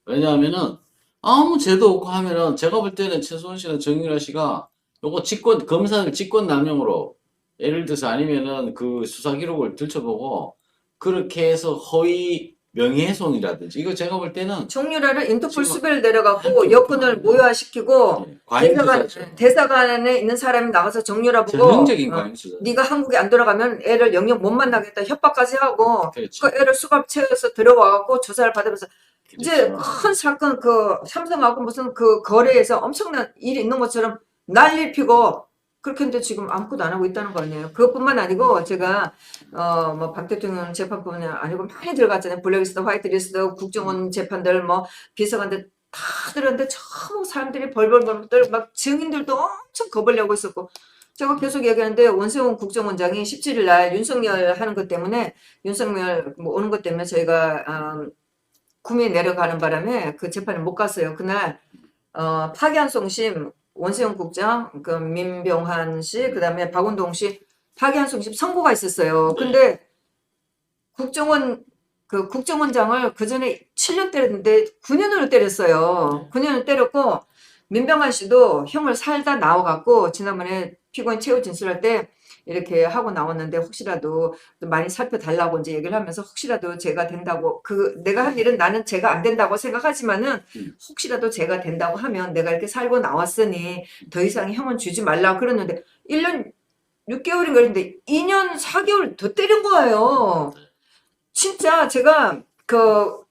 왜냐하면은 아무 죄도 없고 하면은 제가 볼 때는 최순실은 정유라 씨가 요거 검사를 직권남용으로 예를 들어서 아니면은 그 수사 기록을 들춰보고 그렇게 해서 허위 명예훼손이라든지 이거 제가 볼 때는 정유라를 인터폴 지금 수배를 내려갖고 한쪽 여권을 모여시키고 과잉 수사죠. 대사관에 있는 사람이 나가서 정유라 보고 전형적인 과잉 수사. 네가 한국에 안 돌아가면 애를 영영 못 만나겠다 협박까지 하고 그렇죠. 그 애를 수갑 채워서 들어와갖고 조사를 받으면서 이제 그렇죠. 큰 사건 그 삼성하고 무슨 그 거래에서 엄청난 일이 있는 것처럼 난리 피고 그렇게 했는데 지금 아무것도 안 하고 있다는 거 아니에요. 그것뿐만 아니고 제가 뭐 박 대통령 재판뿐만 아니고 많이 들어갔잖아요. 블랙리스트, 화이트리스트, 국정원 재판들 뭐 비서관들 다 들었는데 전부 사람들이 벌벌벌 막 증인들도 엄청 겁을 내고 있었고 제가 계속 얘기하는데 원세훈 국정원장이 17일 날 윤석열 하는 것 때문에 윤석열 뭐 오는 것 때문에 저희가 구미에 내려가는 바람에 그 재판에 못 갔어요. 그날 파기환송심 원세훈 국장, 그 민병환 씨, 그다음에 박원동 씨 파기환송심 선고가 있었어요. 근데 국정원장을 그 전에 7년 때렸는데 9년을 때렸어요. 9년을 때렸고 민병환 씨도 형을 살다 나와갖고 지난번에 피고인 최후 진술할 때 이렇게 하고 나왔는데 혹시라도 많이 살펴달라고 이제 얘기를 하면서 혹시라도 제가 된다고 내가 한 일은 나는 제가 안 된다고 생각하지만은 혹시라도 제가 된다고 하면 내가 이렇게 살고 나왔으니 더 이상 형은 주지 말라 그랬는데 1년 6개월인가 그랬는데 2년 4개월 더 때린 거예요. 진짜 제가 그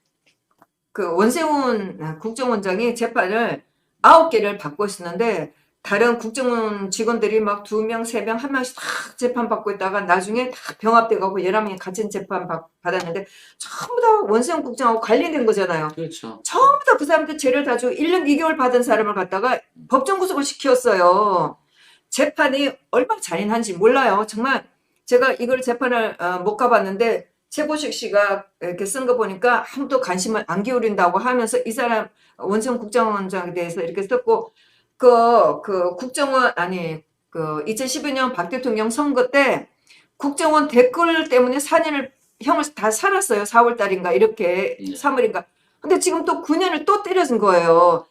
원세훈 국정원장이 재판을 9개를 받고 있었는데 다른 국정원 직원들이 막 2명, 3명, 1명씩 다 재판 받고 있다가 나중에 다 병합돼 가고 11명이 같은 재판 받았는데 전부 다 원세훈 국장하고 관련된 거잖아요. 그렇죠. 전부 다 그 사람들 죄를 다 주고 1년 2개월 받은 사람을 갖다가 법정 구속을 시켰어요. 재판이 얼마나 잔인한지 몰라요. 정말 제가 이걸 재판을 못 가봤는데 최보식 씨가 이렇게 쓴 거 보니까 아무도 관심을 안 기울인다고 하면서 이 사람 원세훈 국정원장에 대해서 이렇게 썼고 국정원 2012년 박 대통령 선거 때 국정원 댓글 때문에 4년을 형을 다 살았어요. 4월 달인가 이렇게 3월인가 근데 지금 또 9년을 또 때려준 거예요.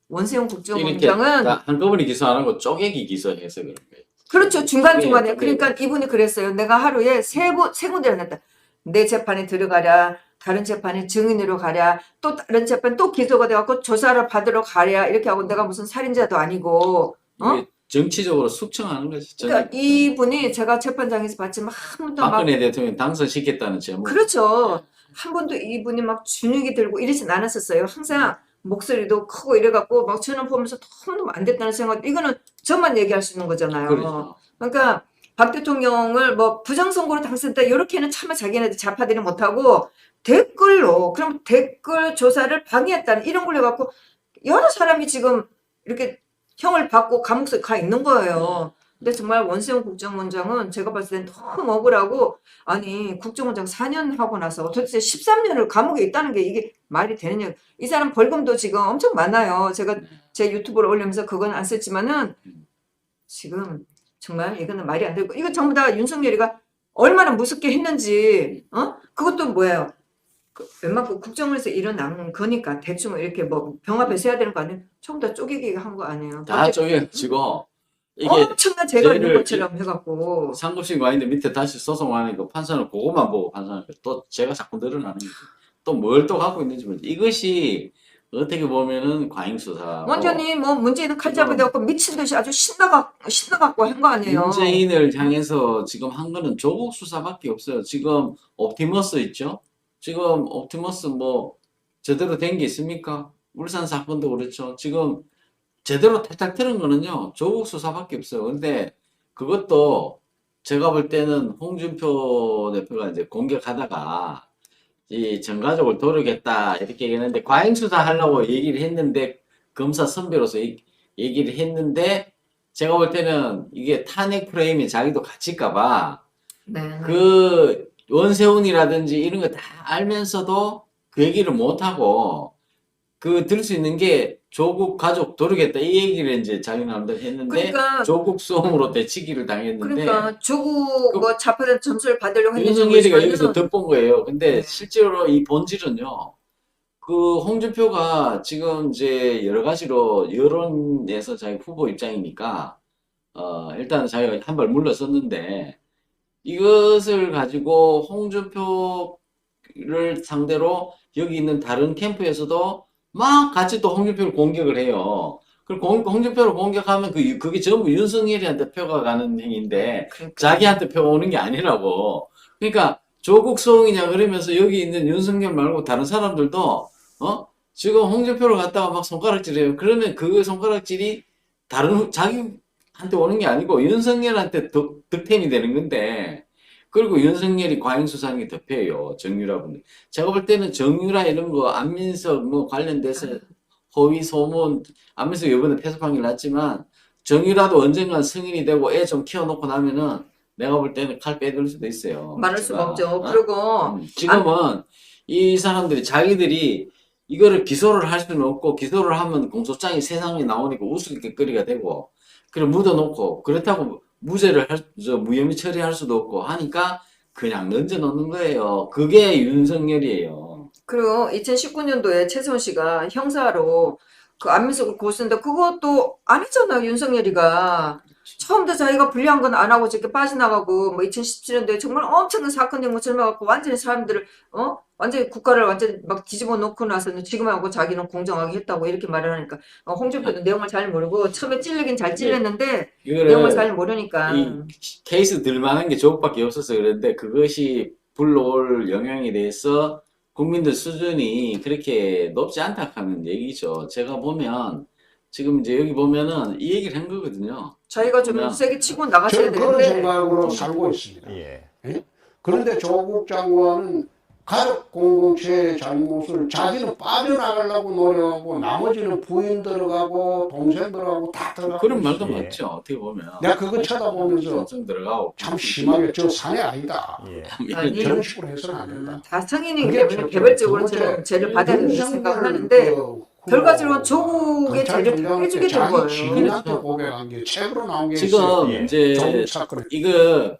원세훈 이렇게 국정원장은 다 한꺼번에 기소 안 하고 쪼개기 기소해서 그런 거예요. 그렇죠. 중간중간에. 네, 그러니까 이분이 그랬어요. 내가 하루에 세 군데를 냈다. 내 재판에 들어가랴. 다른 재판에 증인으로 가랴. 또 다른 재판 또 기소가 돼갖고 조사를 받으러 가랴. 이렇게 하고 내가 무슨 살인자도 아니고. 어? 이게 정치적으로 숙청하는 거지. 그러니까 이분이 제가 재판장에서 봤지만 한 번도 막 박근혜 대통령 당선시켰다는 제목. 그렇죠. 한 번도 이분이 막 주눅이 들고 이러진 않았었어요. 항상 목소리도 크고 이래갖고 막 저는 보면서 너무 안 됐다는 생각. 이거는 저만 얘기할 수 있는 거잖아요. 그렇죠. 그러니까 박 대통령을 뭐 부정선거로 당선했다 이렇게는 차마 자기네들 좌파들이 못하고 댓글로 그럼 댓글 조사를 방해했다는 이런 걸 해갖고 여러 사람이 지금 이렇게 형을 받고 감옥에 가 있는 거예요. 근데 정말 원세훈 국정원장은 제가 봤을 땐 너무 억울하고 아니 국정원장 4년 하고 나서 도대체 13년을 감옥에 있다는 게 이게 말이 되느냐. 이 사람 벌금도 지금 엄청 많아요. 제가 제 유튜브를 올리면서 그건 안 썼지만은 지금 정말 이거는 말이 안 되고 이거 전부 다 윤석열이가 얼마나 무섭게 했는지 그것도 뭐예요? 웬만큼 국정원에서 일어난 거니까 대충 이렇게 뭐 병합해서 해야 되는 거 아니에요? 전부 다 쪼개기 한 거 아니에요? 다 쪼개지고 이게 엄청난 죄가 있는 죄를 것처럼 해갖고 상급심 와 있는데 밑에 다시 소송하니까 판사는 그것만 보고 판사하니까 또 죄가 자꾸 늘어나는 거지. 또 뭘 또 갖고 있는지 모르지. 이것이 어떻게 보면은 과잉수사. 완전히 뭐 문재인은 칼잡이 되었고 미친 듯이 아주 신나갖고 한 거 아니에요? 문재인을 향해서 지금 한 거는 조국 수사밖에 없어요. 지금 옵티머스 있죠? 지금 옵티머스 뭐 제대로 된 게 있습니까? 울산 사건도 그렇죠. 지금 제대로 탈탈 튀는 거는요, 조국 수사밖에 없어요. 근데 그것도 제가 볼 때는 홍준표 대표가 이제 공격하다가 이 전가족을 도르겠다 이렇게 얘기했는데 과잉 수사하려고 얘기를 했는데 검사 선배로서 얘기를 했는데 제가 볼 때는 이게 탄핵 프레임이 자기도 갇힐까봐 네. 그 원세훈이라든지 이런 거 다 알면서도 그 얘기를 못하고 그 들 수 있는 게 조국 가족 도르겠다 이 얘기를 이제 자기 나름대로 했는데 그러니까 조국 수험으로 대치기를 당했는데 그러니까 조국 뭐 좌파들 점수를 받으려고 했는지 윤석열이가 여기서 모르지만은 덧본 거예요. 근데 네. 실제로 이 본질은요. 그 홍준표가 지금 이제 여러 가지로 여론에서 자기 후보 입장이니까 일단 자기가 한 발 물러섰는데 이것을 가지고 홍준표를 상대로 여기 있는 다른 캠프에서도 막 같이 또 홍준표를 공격을 해요. 그리고 홍준표를 공격하면 그게 전부 윤석열이한테 표가 가는 행위인데 그러니까. 자기한테 표가 오는 게 아니라고. 그러니까 조국 수홍이냐 그러면서 여기 있는 윤석열 말고 다른 사람들도 지금 홍준표를 갖다가 막 손가락질해요. 그러면 그 손가락질이 다른 자기한테 오는 게 아니고 윤석열한테 득템이 되는 건데 그리고 윤석열이 과잉수사하는 게 덮여요. 정유라 분들. 제가 볼 때는 정유라 이런 거 안민석 뭐 관련돼서 허위 소문 안민석 이번에 패소 판결 났지만 정유라도 언젠간 승인이 되고 애 좀 키워놓고 나면은 내가 볼 때는 칼 빼들 수도 있어요. 말할 수가 제가. 없죠. 그리고 지금은 이 사람들이 자기들이 이거를 기소를 할 수는 없고 기소를 하면 공소장이 세상에 나오니까 우스갯거리가 되고 그걸 묻어놓고 그렇다고 무죄를 무혐의 처리할 수도 없고 하니까 그냥 던져놓는 거예요. 그게 윤석열이에요. 그리고 2019년도에 최소원 씨가 형사로 그 안민석을 고소했는데 그것도 안 했잖아요. 윤석열이가. 처음부터 자기가 불리한 건 안 하고 저렇게 빠져나가고 뭐 2017년도에 정말 엄청난 사건인 것처럼 해갖고 완전히 사람들을 완전히 국가를 완전히 막 뒤집어 놓고 나서는 지금하고 자기는 공정하게 했다고 이렇게 말을 하니까 홍준표도 내용을 잘 모르고 처음에 찔리긴 잘 찔렸는데 내용을 잘 모르니까 이 케이스 들만한 게 조국밖에 없어서 그런데 그것이 불러올 영향에 대해서 국민들 수준이 그렇게 높지 않다 하는 얘기죠. 제가 보면 지금 이제 여기 보면은 이 얘기를 한 거거든요. 저희가 좀 그러면 세게 치고 나가셔야 저는 그런 되는데 생각으로 살고 있습니다. 예. 그런데 조국 장관은 가족 공동체의 잘못을 자기는 빠져나가려고 노력하고 나머지는 부인 들어가고 동생 들어가고 다 들어가고 그런 말도 있어요. 맞죠. 어떻게 보면 내가 그거 쳐다보면서 좀 들어가고 참 심하게 저 사내 아니다. 예. 아니, 저런 식으로 해서는 안 된다. 다 성인이기 그게 때문에 첫째. 개별적으로 두 번째, 저는 죄를 받아야 된다고 윤석열 생각을 하는데 그 결과적으로 조국의 죄를 다 해주게 된 자기 거예요. 지인한테 고백한 게 책으로 나온 게 지금 있어요. 예. 이제 조국 사건에. 이거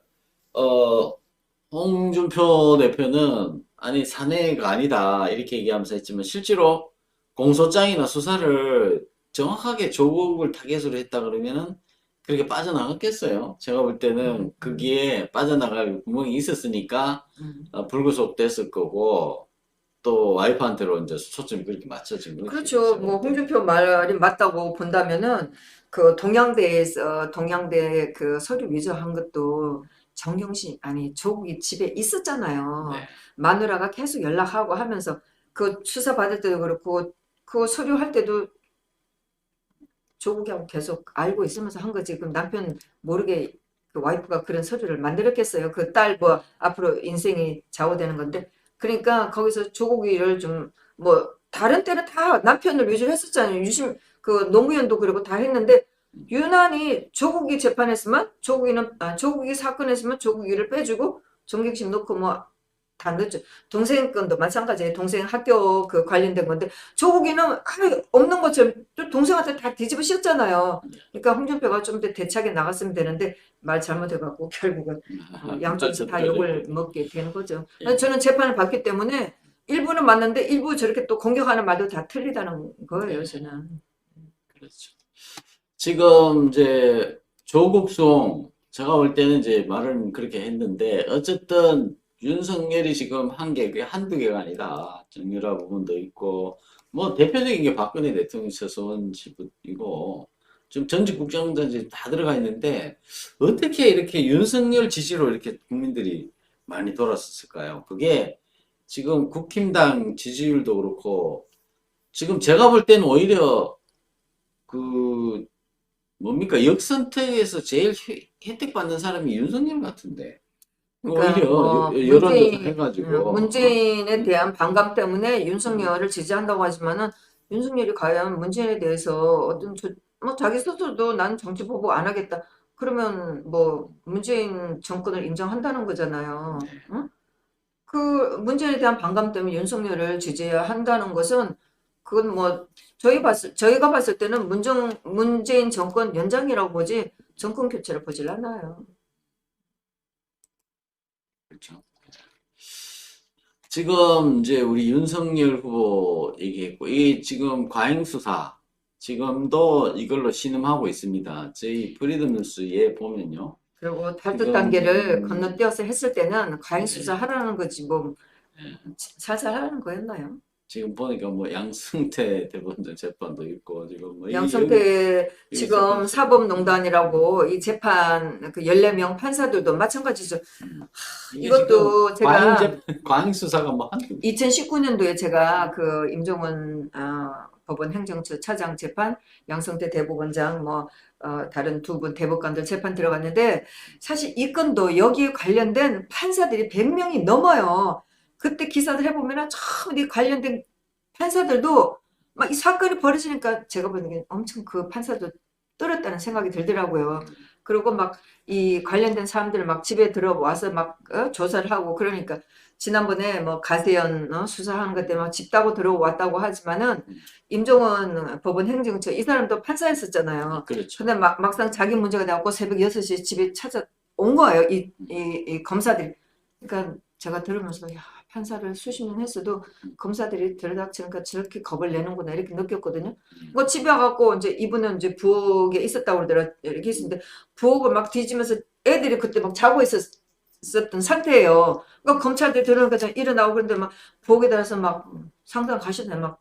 홍준표 대표는 아니 사내가 아니다 이렇게 얘기하면서 했지만 실제로 공소장이나 수사를 정확하게 조국을 타겟으로 했다 그러면은 그렇게 빠져나갔겠어요. 제가 볼 때는 거기에 빠져나갈 구멍이 있었으니까 불구속 됐을 거고 또 와이프한테로 이제 초점이 그렇게 맞춰진 거지. 그렇죠. 뭐 홍준표 말이 맞다고 본다면은 그 동양대 그 서류 위조한 것도 정경심 아니 조국이 집에 있었잖아요. 네. 마누라가 계속 연락하고 하면서 그 수사 받을 때도 그렇고 그 서류 할 때도 조국하고 계속 알고 있으면서 한 거지. 그럼 남편 모르게 그 와이프가 그런 서류를 만들었겠어요. 그 딸 뭐 앞으로 인생이 좌우되는 건데. 그러니까 거기서 조국이를 좀 뭐 다른 때는 다 남편을 위주로 했었잖아요. 유심 그 노무현도 그러고 다 했는데 유난히 조국이 재판했으면 조국이 사건했으면 조국이를 빼주고 정경심 넣고 뭐 다 넣죠. 동생 건도 마찬가지예요. 동생 학교 그 관련된 건데 조국이는 아무 없는 것처럼 또 동생한테 다 뒤집어 씌웠잖아요. 그러니까 홍준표가 좀 더 대차게 나갔으면 되는데 말 잘못해갖고 결국은 양쪽에서 다 욕을 먹게 되는 거죠. 예. 저는 재판을 받기 때문에 일부는 맞는데 일부 저렇게 또 공격하는 말도 다 틀리다는 거예요. 저는. 그렇죠. 지금 이제 조국송 제가 볼 때는 이제 말은 그렇게 했는데 어쨌든 윤석열이 지금 한 게 그게 한두 개가 아니다. 정유라 부분도 있고 뭐 대표적인 게 박근혜 대통령 최소원 지분이고 지금 전직 국정원장이 다 들어가 있는데 어떻게 이렇게 윤석열 지지로 이렇게 국민들이 많이 돌아섰을까요? 그게 지금 국힘당 지지율도 그렇고 지금 제가 볼 때는 오히려 그 뭡니까 역선택에서 제일 혜택 받는 사람이 윤석열 같은데 그러니까 오히려 뭐 여론조사 해가지고 문재인에 대한 반감 때문에 윤석열을 지지한다고 하지만은 윤석열이 과연 문재인에 대해서 뭐 자기 스스로도 난 정치 보복 안 하겠다. 그러면 뭐 문재인 정권을 인정한다는 거잖아요. 응? 그 문재인에 대한 반감 때문에 윤석열을 지지해야 한다는 것은 그건 뭐 저희가 봤을 때는 문재인 정권 연장이라고 보지 정권 교체를 보질 않아요. 그렇죠. 지금 이제 우리 윤석열 후보 얘기했고 이 지금 과잉 수사 지금도 이걸로 신음하고 있습니다. 저희 프리덤 뉴스에 보면요. 그리고 탈퇴 지금, 단계를 건너뛰어서 했을 때는 과잉 수사하라는 거지 뭐 살살 하는 거였나요? 지금 보니까 뭐 양승태 대법원장 재판도 있고 지금 뭐 양승태 이 지금 재판- 사법농단이라고 이 재판 그 14명 판사들도 마찬가지죠. 이게 이것도 지금 제가 과잉 수사가 뭐 한두 2019년도에 제가 그 임종원 법원 행정처 차장 재판, 양승태 대법원장 다른 두 분 대법관들 재판 들어갔는데 사실 이 건도 여기에 관련된 판사들이 100명이 넘어요. 그때 기사들 해보면 처음 이 관련된 판사들도 막 이 사건이 벌어지니까 제가 보는 게 엄청 그 판사도 떨었다는 생각이 들더라고요. 그리고 막 이 관련된 사람들 막 집에 들어와서 막 조사를 하고 그러니까 지난번에 뭐 가세연 수사하는 것 때문에 막 집 따고 들어왔다고 하지만은 임종원 법원 행정처 이 사람도 판사였었잖아요. 그렇죠. 근데 막상 자기 문제가 나고 새벽 6시에 집에 찾아온 거예요. 이 검사들이. 그러니까 제가 들으면서 야, 판사를 수십 년 했어도 검사들이 들여닥치니까 저렇게 겁을 내는구나 이렇게 느꼈거든요. 뭐 집에 와갖고 이제 이분은 이제 부엌에 있었다고 그러더라 이렇게 있었는데 부엌을 막 뒤지면서 애들이 그때 막 자고 있었던 상태예요. 그러니까 검찰들이 들어오니까 저 일어나고 그런데 막 부엌에 들어서 막 상담 가시네 막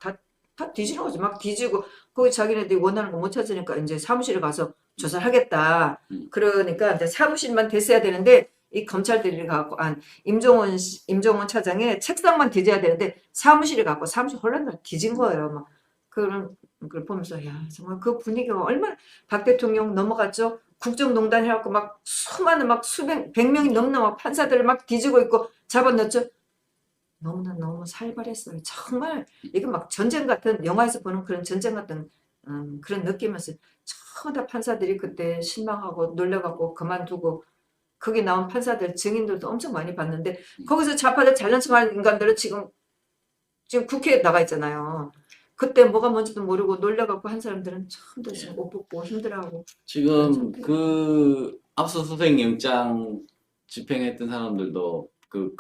다 뒤지는 거지 막 뒤지고 거기 자기네들이 원하는 거 못 찾으니까 이제 사무실에 가서 조사를 하겠다. 그러니까 이제 사무실만 됐어야 되는데 이 검찰들이 갖고 임종원 차장의 책상만 뒤져야 되는데 사무실에 갖고 사무실 혼란을 뒤진 거예요. 막 그런 걸 보면서 야 정말 그 분위기가 얼마나 박 대통령 넘어갔죠. 국정농단 해갖고 막 수많은 막 수백 100명이 넘는 막 판사들을 막 뒤지고 있고 잡아넣죠. 너무 살벌했어요. 정말 이게 막 전쟁 같은 영화에서 보는 그런 전쟁 같은 그런 느낌이었어요. 전부 다 판사들이 그때 실망하고 놀래갖고 그만두고 거기 나온 판사들 증인들도 엄청 많이 봤는데 거기서 좌파들 잘난 척하는 인간들은 지금 국회에 나가 있잖아요. 그때 뭐가 뭔지도 모르고 놀래갖고 한 사람들은 처음부터 지금 옷 벗고 힘들어하고 지금 그 압수수색 영장 집행했던 사람들도 그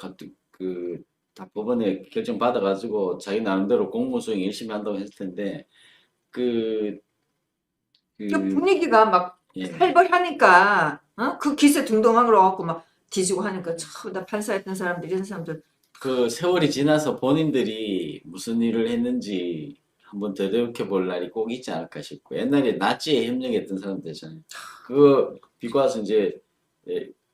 법원에 결정 받아가지고 자기 나름대로 공무수행 열심히 한다고 했을 텐데 그 그 분위기가 막 예. 살벌하니까 그 기세 등등하고 갖고 막 뒤지고 하니까 참 나 판사했던 사람들 이런 사람들 그 세월이 지나서 본인들이 무슨 일을 했는지 한번 되돌이켜 볼 날이 꼭 있지 않을까 싶고 옛날에 나치에 협력했던 사람들 있잖아요. 그 비과서 이제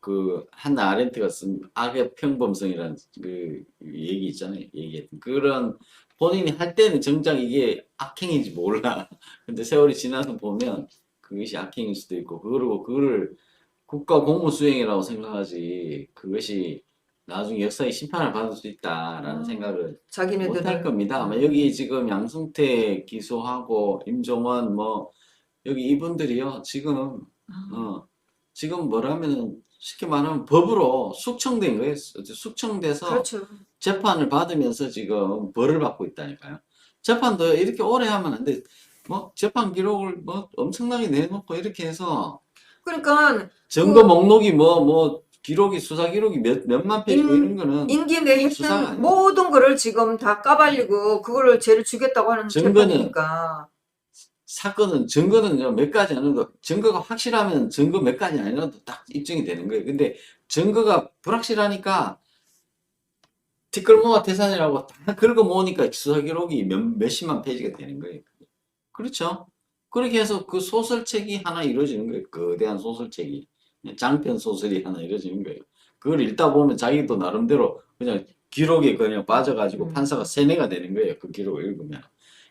그 한나 아렌트가 쓴 악의 평범성이라는 그 얘기 있잖아요. 얘기했던 그런 본인이 할 때는 정작 이게 악행인지 몰라. 근데 세월이 지나서 보면 그것이 악행일 수도 있고 그리고 그거를 국가 공무수행이라고 생각하지 그것이 나중에 역사의 심판을 받을 수 있다라는 생각을 못할 자기네들은 겁니다. 아마 여기 지금 양승태 기소하고 임종원 뭐 여기 이분들이요 지금 지금 뭐라면은 쉽게 말하면 법으로 숙청된 거예요. 숙청돼서 그렇죠. 재판을 받으면서 지금 벌을 받고 있다니까요. 재판도 이렇게 오래 하면 안 돼. 뭐 재판 기록을 뭐 엄청나게 내놓고 이렇게 해서 그러니까 증거 목록이 뭐 기록이 수사 기록이 몇만 페이지고 이런 거는 임기 내 수사가 했던 아니에요. 모든 거를 지금 다 까발리고 그거를 죄를 주겠다고 하는 증거는 재판이니까 사건은 증거는 몇 가지 아니라도 증거가 확실하면 증거 몇 가지 아니라도 딱 입증이 되는 거예요. 근데 증거가 불확실하니까 티끌모아 태산이라고 다 긁어 모으니까 수사 기록이 몇십만 페이지가 되는 거예요. 그렇죠? 그렇게 해서 그 소설책이 하나 이루어지는 거예요. 거대한 소설책이. 장편 소설이 하나 이루어지는 거예요. 그걸 읽다 보면 자기도 나름대로 그냥 기록에 그냥 빠져가지고 판사가 세뇌가 되는 거예요. 그 기록을 읽으면.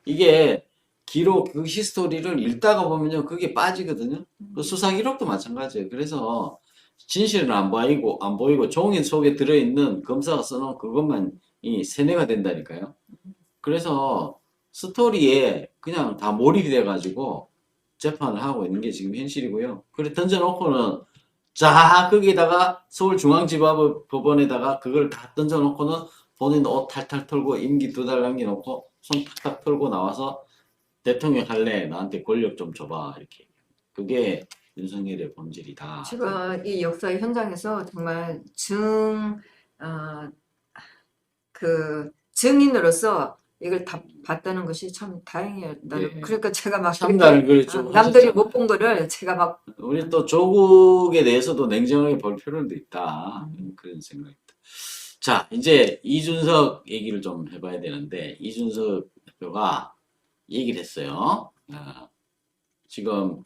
이게 기록, 그 히스토리를 읽다가 보면요. 그게 빠지거든요. 그 수사 기록도 마찬가지예요. 그래서 진실은 안 보이고 종이 속에 들어있는 검사가 써놓은 그것만 이 세뇌가 된다니까요. 그래서 스토리에 그냥 다 몰입이 돼가지고 재판을 하고 있는 게 지금 현실이고요. 그래 던져놓고는 자 거기다가 서울중앙지법원에다가 그걸 다 던져놓고는 본인 옷 탈탈 털고 임기 2달 남겨놓고 손 탁탁 털고 나와서 대통령 할래 나한테 권력 좀 줘봐 이렇게. 그게 윤석열의 본질이다. 제가 이 역사의 현장에서 정말 증인으로서 이걸 다 봤다는 것이 참 다행이었다. 예. 그러니까 제가 막 참관을 그렇게 그래 좀 남들이 하셨잖아요. 못 본 거를 제가 막 우리 또 조국에 대해서도 냉정하게 볼 필요도 있다. 그런 생각입니다. 자, 이제 이준석 얘기를 좀 해봐야 되는데, 이준석 대표가 얘기를 했어요. 지금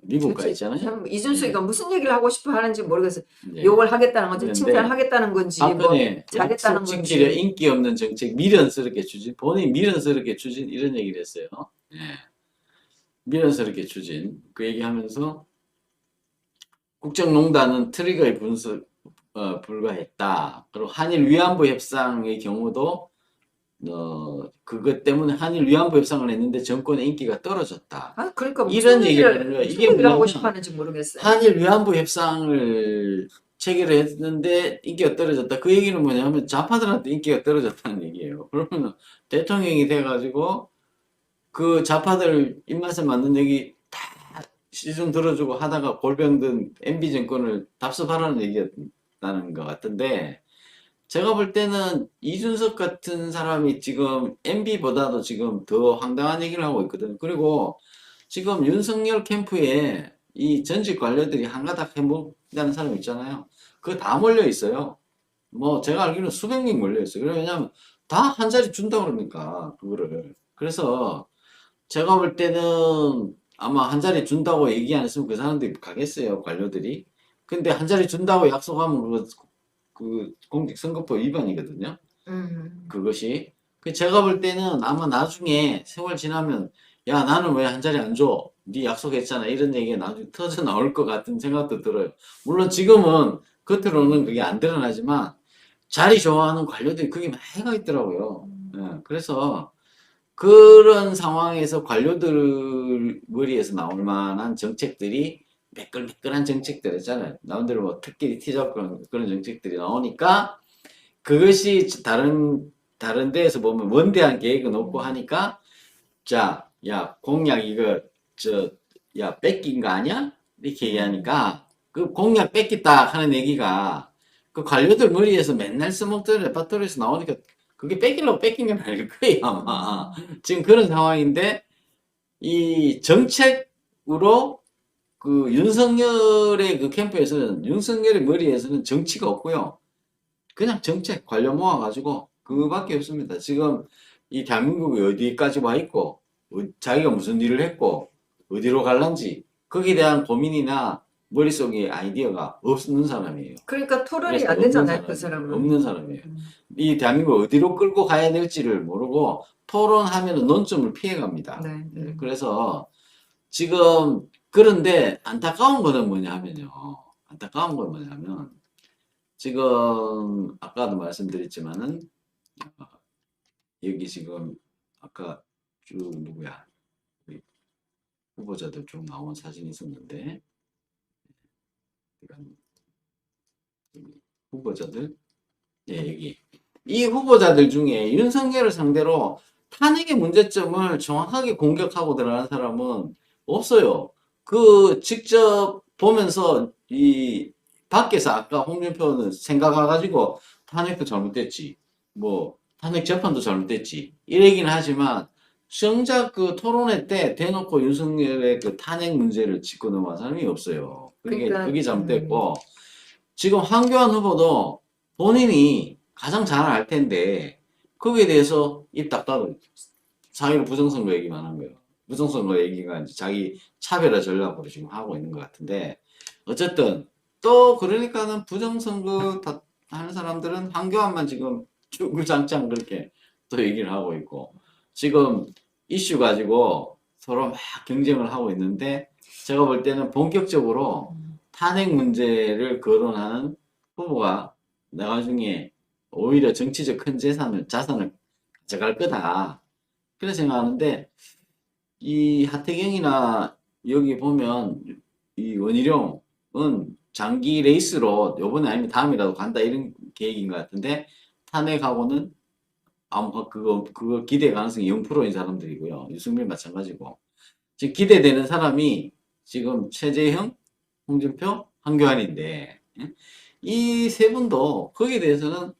미국 가 도대체 있잖아요. 참 이준석이가 무슨 얘기를 하고 싶어 하는지 모르겠어요. 이제 욕을 하겠다는 건지 그런데 칭찬하겠다는 건지 뭐 박근혜 잘했다는 약속 지키려 건지 인기 없는 정책 미련스럽게 추진, 본인이 미련스럽게 추진 이런 얘기를 했어요. 예. 미련스럽게 추진 그 얘기하면서 국정농단은 트리거에 불과했다. 그리고 한일 위안부 협상의 경우도 그것 때문에 한일 위안부 협상을 했는데 정권의 인기가 떨어졌다. 그러니까 이런 무슨 얘기를 하는 거야. 무슨 이게 얘기를 하고 뭐냐면 싶어 하는지 모르겠어요. 한일 위안부 협상을 체결했는데 인기가 떨어졌다. 그 얘기는 뭐냐면 좌파들한테 인기가 떨어졌다는 얘기예요. 그러면 대통령이 돼가지고 그 좌파들 입맛에 맞는 얘기 다 시중 들어주고 하다가 골병든 MB 정권을 답습하라는 얘기였다는 것 같은데 제가 볼 때는 이준석 같은 사람이 지금 MB보다도 지금 더 황당한 얘기를 하고 있거든요. 그리고 지금 윤석열 캠프에 이 전직 관료들이 한가닥 해먹자는 사람 있잖아요. 그거 다 몰려 있어요. 뭐 제가 알기로는 수백 명 몰려 있어요. 왜냐하면 다 한 자리 준다 그러니까 그거를. 그래서 제가 볼 때는 아마 한 자리 준다고 얘기 안 했으면 그 사람들이 가겠어요, 관료들이. 근데 한 자리 준다고 약속하면 그 공직선거법 위반이거든요. 그것이. 제가 볼 때는 아마 나중에 세월 지나면 야 나는 왜 한 자리 안 줘? 네 약속했잖아. 이런 얘기가 나중에 터져 나올 것 같은 생각도 들어요. 물론 지금은 겉으로는 그게 안 드러나지만 자리 좋아하는 관료들이 그게 많이가 있더라고요. 예, 그래서 그런 상황에서 관료들 머리에서 나올 만한 정책들이 매끌매끌한 정책들 있잖아요. 나름대로 뭐 특히 티잡고 그런 정책들이 나오니까 그것이 다른 데에서 보면 원대한 계획은 없고 하니까 자, 야, 공약 이거 야, 뺏긴 거 아니야? 이렇게 얘기하니까 그 공약 뺏겼다 하는 얘기가 그 관료들 머리에서 맨날 써먹던 레파토리에서 나오니까 그게 뺏기려고 뺏긴 건 아닐 거예요, 아마. 지금 그런 상황인데, 이 정책으로 그 윤석열의 그 캠프에서는, 윤석열의 머리에서는 정치가 없고요. 그냥 정책, 관료 모아가지고 그거밖에 없습니다. 지금 이 대한민국이 어디까지 와 있고, 자기가 무슨 일을 했고, 어디로 갈란지, 거기에 대한 고민이나 머릿속에 아이디어가 없는 사람이에요. 그러니까 토론이 그래서 안 되잖아요, 그 사람은. 없는 사람이에요. 이 대한민국을 어디로 끌고 가야 될지를 모르고 토론하면 논점을 피해갑니다. 네. 네, 그래서 지금 그런데 안타까운 거는 뭐냐면요. 안타까운 건 뭐냐면 지금 아까도 말씀드렸지만은 여기 지금 아까 쭉 누구야 우리 후보자들 쭉 나온 사진이 있었는데 후보자들 예, 여기 이 후보자들 중에 윤석열을 상대로 탄핵의 문제점을 정확하게 공격하고 들어가는 사람은 없어요. 그 직접 보면서 이 밖에서 아까 홍준표는 생각해가지고 탄핵도 잘못됐지, 뭐 탄핵 재판도 잘못됐지 이러긴 하지만 정작 그 토론회 때 대놓고 윤석열의 그 탄핵 문제를 짚고 넘어간 사람이 없어요. 그러니까, 그게 잘못됐고 지금 황교안 후보도 본인이 가장 잘 알 텐데 거기에 대해서 입 닥다고 자기는 부정선거 얘기만 한 거예요. 부정선거 얘기가 이제 자기 차별화 전략으로 지금 하고 있는 것 같은데 어쨌든 또 그러니까는 부정선거 하는 사람들은 황교안만 지금 주구장창 그렇게 또 얘기를 하고 있고 지금 이슈 가지고 서로 막 경쟁을 하고 있는데 제가 볼 때는 본격적으로 탄핵 문제를 거론하는 후보가 나중에 오히려 정치적 큰 자산을 가져갈 거다. 그렇게 생각하는데, 이 하태경이나 여기 보면 이 원희룡은 장기 레이스로 요번에 아니면 다음이라도 간다 이런 계획인 것 같은데, 탄핵하고는 아무 그거 기대 가능성이 0%인 사람들이고요. 유승민 마찬가지고. 지금 기대되는 사람이 지금 최재형, 홍준표, 황교안인데 이 세 분도 거기에 대해서는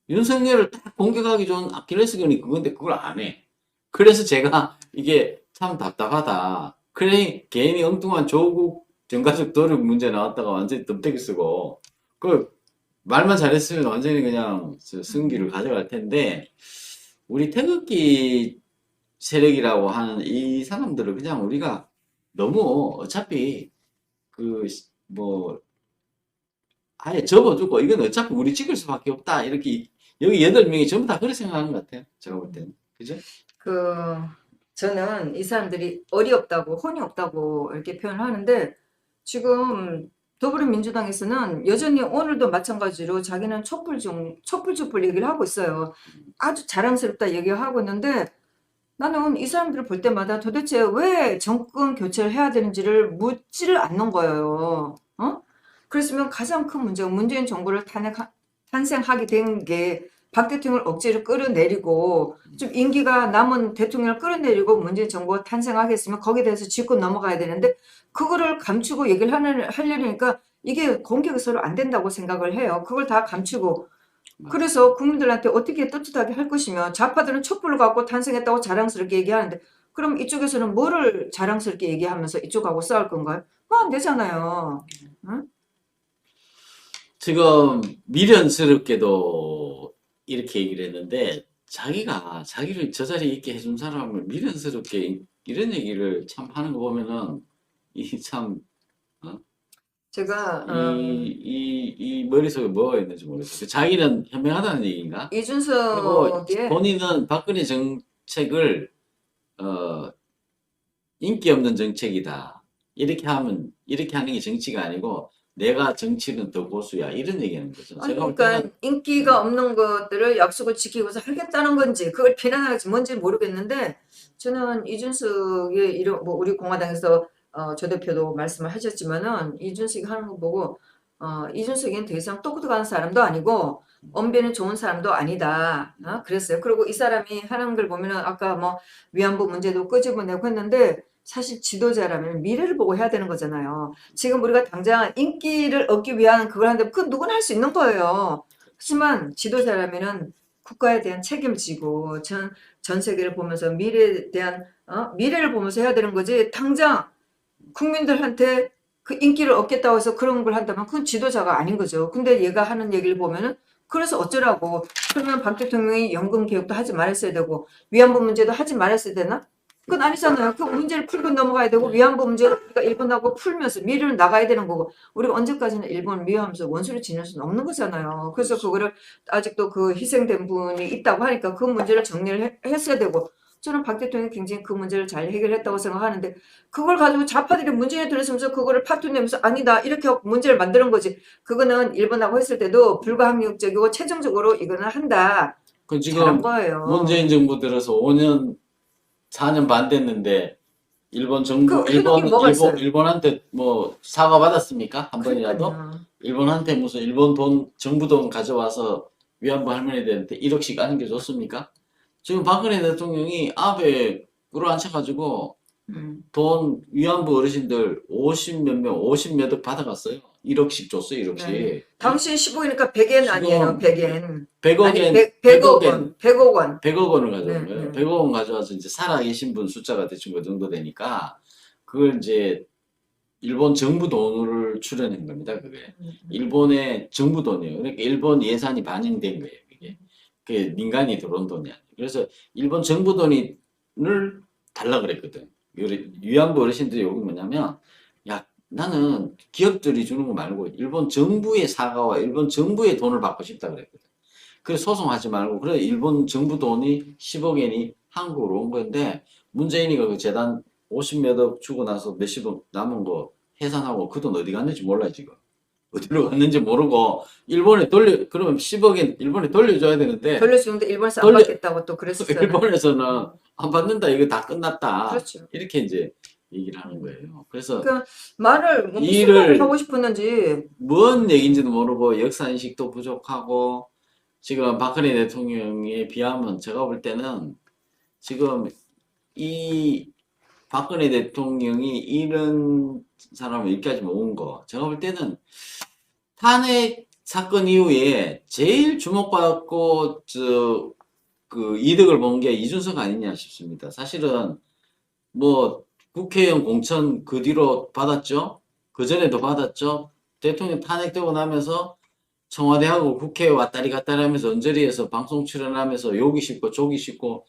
윤석열을 딱 공격하기 좋은 아킬레스건이 그건데 그걸 안 해. 그래서 제가 이게 참 답답하다. 그래 괜히 엉뚱한 조국 전가족 도륙 문제 나왔다가 완전히 덤태기 쓰고 그 말만 잘했으면 완전히 그냥 승기를 가져갈 텐데 우리 태극기 세력이라고 하는 이 사람들을 그냥 우리가 너무 어차피 그 뭐 아예 접어두고 이건 어차피 우리 찍을 수밖에 없다 이렇게 여기 8명이 전부 다 그렇게 생각하는 것 같아요. 제가 볼 때는 그죠? 저는 이 사람들이 어리 없다고, 혼이 없다고 이렇게 표현하는데 지금 더불어민주당에서는 여전히 오늘도 마찬가지로 자기는 촛불 얘기를 하고 있어요. 아주 자랑스럽다 얘기하고 있는데 나는 이 사람들을 볼 때마다 도대체 왜 정권 교체를 해야 되는지를 묻지를 않는 거예요. 그랬으면 가장 큰 문제가 문재인 정부를 탄생하게 된 게 박 대통령을 억지로 끌어내리고 좀 임기가 남은 대통령을 끌어내리고 문재인 정부가 탄생하겠으면 거기에 대해서 짚고 넘어가야 되는데 그거를 감추고 얘기를 하려니까 이게 공격이 서로 안 된다고 생각을 해요. 그걸 다 감추고 그래서 국민들한테 어떻게 떳떳하게 할 것이며 좌파들은 촛불을 갖고 탄생했다고 자랑스럽게 얘기하는데 그럼 이쪽에서는 뭐를 자랑스럽게 얘기하면서 이쪽하고 싸울 건가요? 안 되잖아요. 응? 지금 미련스럽게도 이렇게 얘기를 했는데 자기가 자기를 저 자리에 있게 해준 사람을 미련스럽게 이런 얘기를 참 하는 거 보면은 이참 제가 이 머릿속에 뭐가 있는지 모르겠어요. 자기는 현명하다는 얘기인가? 그리고 이준석의 본인은 박근혜 정책을 인기 없는 정책이다. 이렇게 하는 게 정치가 아니고 내가 정치는 더 고수야. 이런 얘기하는 거죠. 아니 제가 볼 그러니까 때는 인기가 없는 것들을 약속을 지키고서 하겠다는 건지 그걸 비난할지 뭔지 모르겠는데 저는 이준석의 이런 뭐 우리 공화당에서 조 대표도 말씀을 하셨지만은 이준석이 하는 거 보고 이준석이는 더 이상 똑똑한 사람도 아니고 언변이 좋은 사람도 아니다. 그랬어요. 그리고 이 사람이 하는 걸 보면은 아까 뭐 위안부 문제도 끄집어내고 했는데 사실 지도자라면 미래를 보고 해야 되는 거잖아요. 지금 우리가 당장 인기를 얻기 위한 그걸 하는데 그건 누구나 할 수 있는 거예요. 하지만 지도자라면은 국가에 대한 책임을 지고 전 세계를 보면서 미래에 대한 미래를 보면서 해야 되는 거지. 당장 국민들한테 그 인기를 얻겠다고 해서 그런 걸 한다면 그건 지도자가 아닌 거죠. 근데 얘가 하는 얘기를 보면은 그래서 어쩌라고. 그러면 박 대통령이 연금 개혁도 하지 말았어야 되고 위안부 문제도 하지 말았어야 되나? 그건 아니잖아요. 그 문제를 풀고 넘어가야 되고 위안부 문제를 우리가 일본하고 풀면서 미래를 나가야 되는 거고 우리가 언제까지나 일본을 미워하면서 원수를 지낼 수는 없는 거잖아요. 그래서 그거를 아직도 그 희생된 분이 있다고 하니까 그 문제를 정리를 했어야 되고 저는 박 대통령이 굉장히 그 문제를 잘 해결했다고 생각하는데 그걸 가지고 좌파들이 문제에 들었으면서 그거를 파토내면서 아니다 이렇게 하고 문제를 만드는 거지. 그거는 일본하고 했을 때도 불가항력적이고 최종적으로 이거는 한다. 그 잘한 지금 거예요. 문재인 정부 들어서 5년 4년 반 됐는데 일본 정부 그 해놓은 게 뭐가 있어요? 일본한테 뭐 사과 받았습니까? 한 번이라도? 그러니까요. 일본한테 무슨 일본 돈 정부 돈 가져와서 위안부 할머니들한테 1억씩 안겨줬습니까? 지금 박근혜 대통령이 아베 끌어안혀가지고 돈 위안부 어르신들 50 몇 명, 50 몇 억 받아갔어요. 1억씩 줬어요, 1억씩. 네. 당신 15이니까 100엔 아니에요. 100엔. 100억 아니 엔, 100억 원. 100억 원. 100억 원을 가져온 네, 거예요. 네. 100억 원 가져와서 이제 살아계신 분 숫자가 대충 그 정도 되니까 그걸 이제 일본 정부 돈을 출연한 겁니다. 그게 일본의 정부 돈이에요. 그러니까 일본 예산이 반영된 거예요. 그게 그 민간이 들어온 돈이 아니에요. 그래서 일본 정부 돈을 달라 그랬거든. 위안부 어르신들이 요구 뭐냐면 야 나는 기업들이 주는 거 말고 일본 정부의 사과와 일본 정부의 돈을 받고 싶다 그랬거든. 그래서 소송하지 말고 그래 일본 정부 돈이 10억엔이 한국으로 온 건데 문재인이가 그 재단 50 몇 억 주고 나서 몇십억 남은 거 해산하고 그 돈 어디 갔는지 몰라 지금. 어디로 갔는지 모르고 일본에 그러면 10억엔 일본에 돌려줘야 되는데 돌려주는데 일본에서 안 돌려- 받겠다고 또 그랬었잖아요. 일본에서는 안 받는다 이거 다 끝났다. 그렇죠. 이렇게 이제 얘기를 하는 거예요. 그래서 그러니까 말을 뭐 무슨 일을- 말을 하고 싶었는지 뭔 얘기인지도 모르고 역사인식도 부족하고 지금 박근혜 대통령에 비하면 제가 볼 때는 지금 이 박근혜 대통령이 이런 사람을 여기까지 모은 거 제가 볼 때는 탄핵 사건 이후에 제일 주목받고 그 이득을 본 게 이준석 아니냐 싶습니다. 사실은 뭐 국회의원 공천 그 뒤로 받았죠. 그 전에도 받았죠. 대통령 탄핵되고 나면서 청와대하고 국회에 왔다리 갔다리 하면서 언저리에서 방송 출연하면서 여기 싣고 저기 싣고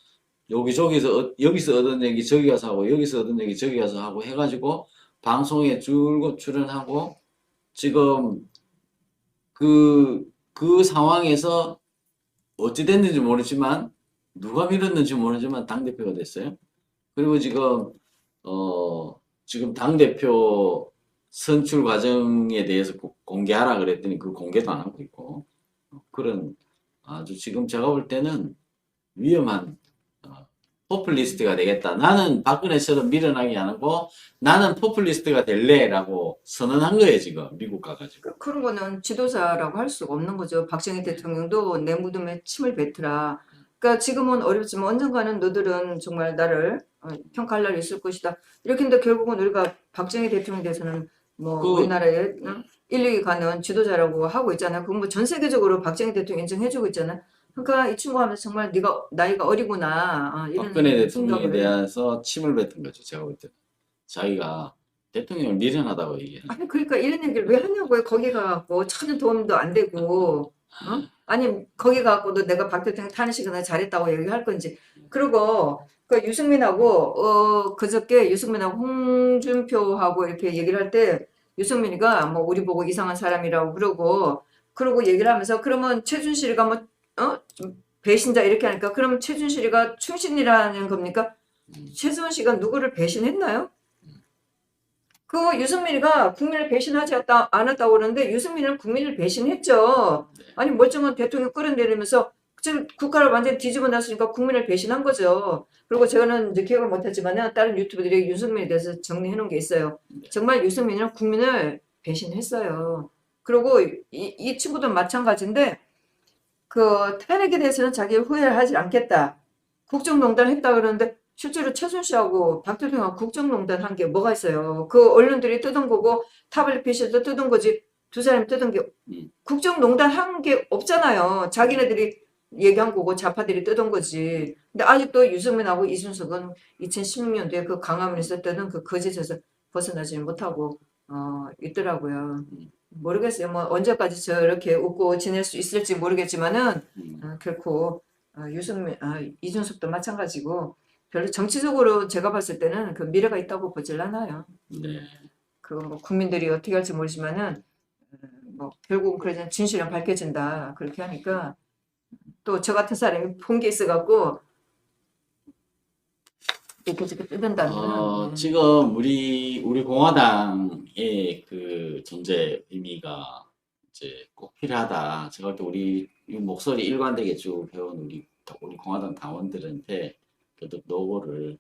여기저기서 여기서 얻은 얘기 저기 가서 하고 여기서 얻은 얘기 저기 가서 하고 해가지고 방송에 줄곧 출연하고 지금 그 상황에서 어찌 됐는지 모르지만 누가 밀었는지 모르지만 당대표가 됐어요. 그리고 지금 당대표 선출 과정에 대해서 공개하라 그랬더니 그 공개도 안 하고 있고 그런 아주 지금 제가 볼 때는 위험한 포퓰리스트가 되겠다. 나는 박근혜처럼 밀어나기 안 하고 나는 포퓰리스트가 될래라고 선언한 거예요 지금 미국 가가지고. 그런 거는 지도자라고 할 수가 없는 거죠. 박정희 대통령도 내 무덤에 침을 뱉으라. 그러니까 지금은 어렵지만 언젠가는 너들은 정말 나를 평가할 날이 있을 것이다. 이렇게 했는데 결국은 우리가 박정희 대통령에 대해서는 뭐 우리나라의 인류에 가는 지도자라고 하고 있잖아요. 그건 뭐 전 세계적으로 박정희 대통령 인정해주고 있잖아요. 그러니까 이 친구 하면서 정말 네가 나이가 어리구나 이런 박근혜 대통령에 생각을 대해서 침을 뱉은 거죠. 제가 볼 때는. 자기가 대통령을 미련하다고 얘기해요. 아니 그러니까 이런 얘기를 왜 하냐고요. 거기 가갖고 전혀 도움도 안 되고 아니 거기 가갖고도 내가 박 대통령 탄핵시키나 잘했다고 얘기할 건지. 그리고 그 유승민하고 그저께 유승민하고 홍준표하고 이렇게 얘기를 할 때 유승민이가 뭐 우리 보고 이상한 사람이라고 그러고 얘기를 하면서 그러면 최준실이가 뭐 좀 배신자 이렇게 하니까 그럼 최준실이가 충신이라는 겁니까? 최수원 씨가 누구를 배신했나요? 그 유승민이가 국민을 배신하지 않았다고 그러는데 유승민은 국민을 배신했죠. 아니 멀쩡한 대통령 끌어내리면서 지금 국가를 완전히 뒤집어 놨으니까 국민을 배신한 거죠. 그리고 저는 이제 기억을 못했지만 다른 유튜브들이 유승민에 대해서 정리해 놓은 게 있어요. 정말 유승민은 국민을 배신했어요. 그리고 이 친구도 마찬가지인데 그 탄핵에 대해서는 자기 후회를 하지 않겠다. 국정농단을 했다 그러는데 실제로 최순실하고 박대통령하고 국정농단 한 게 뭐가 있어요? 그 언론들이 뜯은 거고 타블릿 PC도 뜯은 거지 두 사람이 뜯은 게 국정농단 한 게 없잖아요. 자기네들이 얘기한 거고 좌파들이 뜯은 거지. 근데 아직도 유승민하고 이준석은 2016년도에 그 강화문에서 뜯은 그 거짓에서 벗어나지 못하고 있더라고요. 모르겠어요. 뭐 언제까지 저렇게 웃고 지낼 수 있을지 모르겠지만은 결코 이준석도 마찬가지고 별로 정치적으로 제가 봤을 때는 그 미래가 있다고 보질 않아요. 네. 그 뭐 국민들이 어떻게 할지 모르지만은 뭐 결국 그러자 진실은 밝혀진다 그렇게 하니까 또 저 같은 사람이 본 게 있어갖고 이렇게 저렇게 뜯는다면 지금 우리 공화당의 그 존재 의미가 이제 꼭 필요하다. 제가 볼 때 우리 이 목소리 일관되게 쭉 해온 우리 공화당 당원들한테 그래도 노고를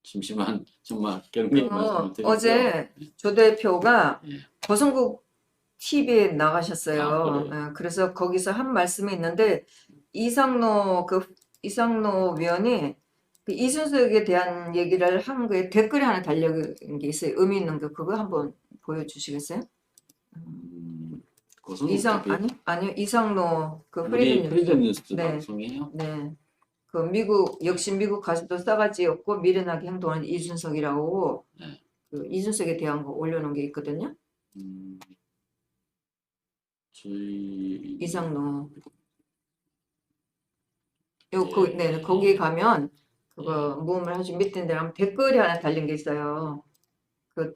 심심한 정말 격려의 말씀을 드리고요. 어제 조 대표가 예. 고성국 TV에 나가셨어요. 그래요? 그래서 거기서 한 말씀이 있는데 이상로 위원이 그 이준석에 대한 얘기를 한 거에 댓글이 하나 달린 게 있어요. 의미 있는 거 그거 한번 보여주시겠어요? 고성국 TV? 아니요 이상로 그 우리 프리덤 뉴스 네. 방송이에요? 네. 그 역시 미국 가서도 싸가지 없고 미련하게 행동하는 이준석이라고 네. 그 이준석에 대한 거 올려놓은 게 있거든요. 저희 이상로. 네. 거기 가면 그거 모험을 아주 밑에 내려가면 댓글이 하나 달린 게 있어요. 그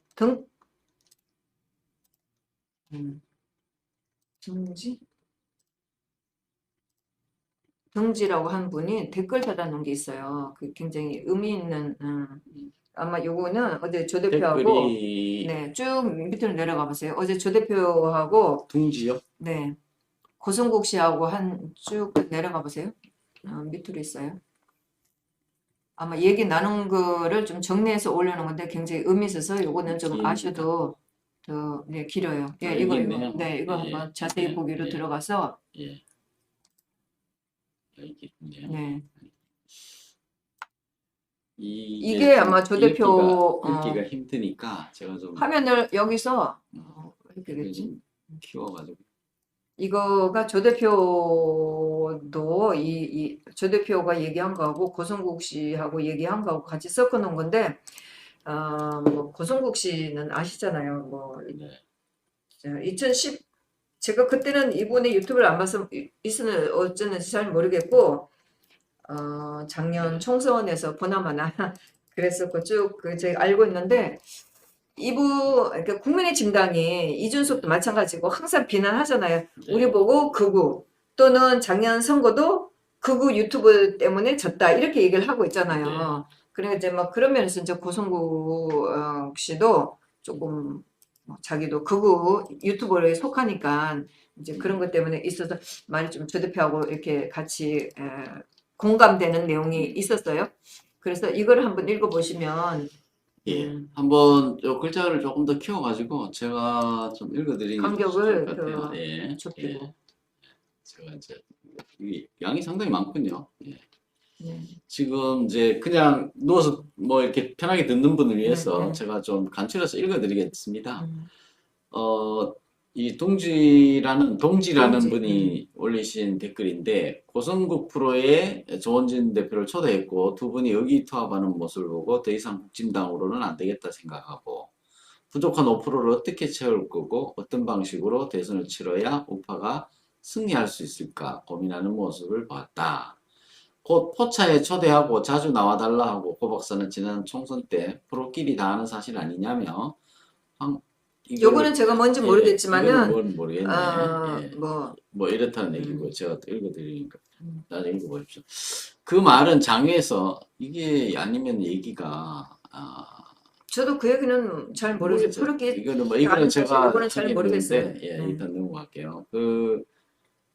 등지라고 한 분이 댓글 달아놓은 게 있어요. 그 굉장히 의미 있는 아마 요거는 어제 조 대표하고 댓글이 네, 쭉 밑으로 내려가 보세요. 어제 조 대표하고 둥지요? 네, 고성국 씨하고 쭉 내려가 보세요. 밑으로 있어요. 아마 얘기 나눈 거를 좀 정리해서 올려놓은 건데 굉장히 의미 있어서 요거는 좀 깁니다. 아셔도 더 길어요. 예, 여기 이거 있네요. 이거 예, 한번 자세히 예, 보기로 예. 들어가서 예. 여기 있네요. 네. 이게 아마 조 대표 읽기가 힘드니까 제가 좀 화면을 여기서 이렇게 이렇게 되겠지? 좀 키워가지고 이거가 조 대표도 조 대표가 얘기한 거하고 고성국 씨하고 얘기한 거하고 같이 섞어 놓은 건데 뭐 고성국 씨는 아시잖아요. 뭐 네. 2010 제가 그때는 이분의 유튜브를 안 봐서 있으면 어쩌는지 잘 모르겠고 작년 총선에서 보나마나 그랬었고 쭉 제가 알고 있는데 그러니까 국민의 진당이 이준석도 마찬가지고 항상 비난하잖아요. 네. 우리 보고 극우 또는 작년 선거도 극우 유튜브 때문에 졌다 이렇게 얘기를 하고 있잖아요. 그러니까 이제 막 그런 면에서 이제 고성국 씨도 조금 자기도 극우 유튜버에 속하니까 이제 그런 것 때문에 있어서 많이 좀 조 대표하고 이렇게 같이 공감되는 내용이 있었어요. 그래서 이걸 한번 읽어보시면 예, 한번 요 글자를 조금 더 키워가지고 제가 좀 읽어드리는 게 간격을 좋을 것 같아요. 예, 좁히고. 예. 제가 이제 이 양이 상당히 많군요. 예. 네. 지금 이제 그냥 누워서 뭐 이렇게 편하게 듣는 분을 위해서 네. 제가 좀 간추려서 읽어드리겠습니다. 이 동지라는 동지, 분이 올리신 댓글인데 고성국 프로에 조원진 대표를 초대했고 두 분이 의기투합하는 모습을 보고 더 이상 국진당으로는 안 되겠다 생각하고 부족한 5%를 어떻게 채울 거고 어떤 방식으로 대선을 치러야 우파가 승리할 수 있을까 고민하는 모습을 봤다. 곧 포차에 초대하고 자주 나와달라 하고 고 박사는 지난 총선 때 프로끼리 다 아는 사실 아니냐며 요거는 제가 뭔지 모르겠지만은 이거는 모르겠네. 예. 뭐 이렇다는 얘기고 제가 또 읽어드리니까 나중에 읽어보십시오. 그 말은 장외에서 이게 아니면 얘기가 저도 그 얘기는 잘 모르겠어요. 그렇게 이거는 제가 이거는 잘 모르겠어요. 예, 네. 일단 넘어갈게요.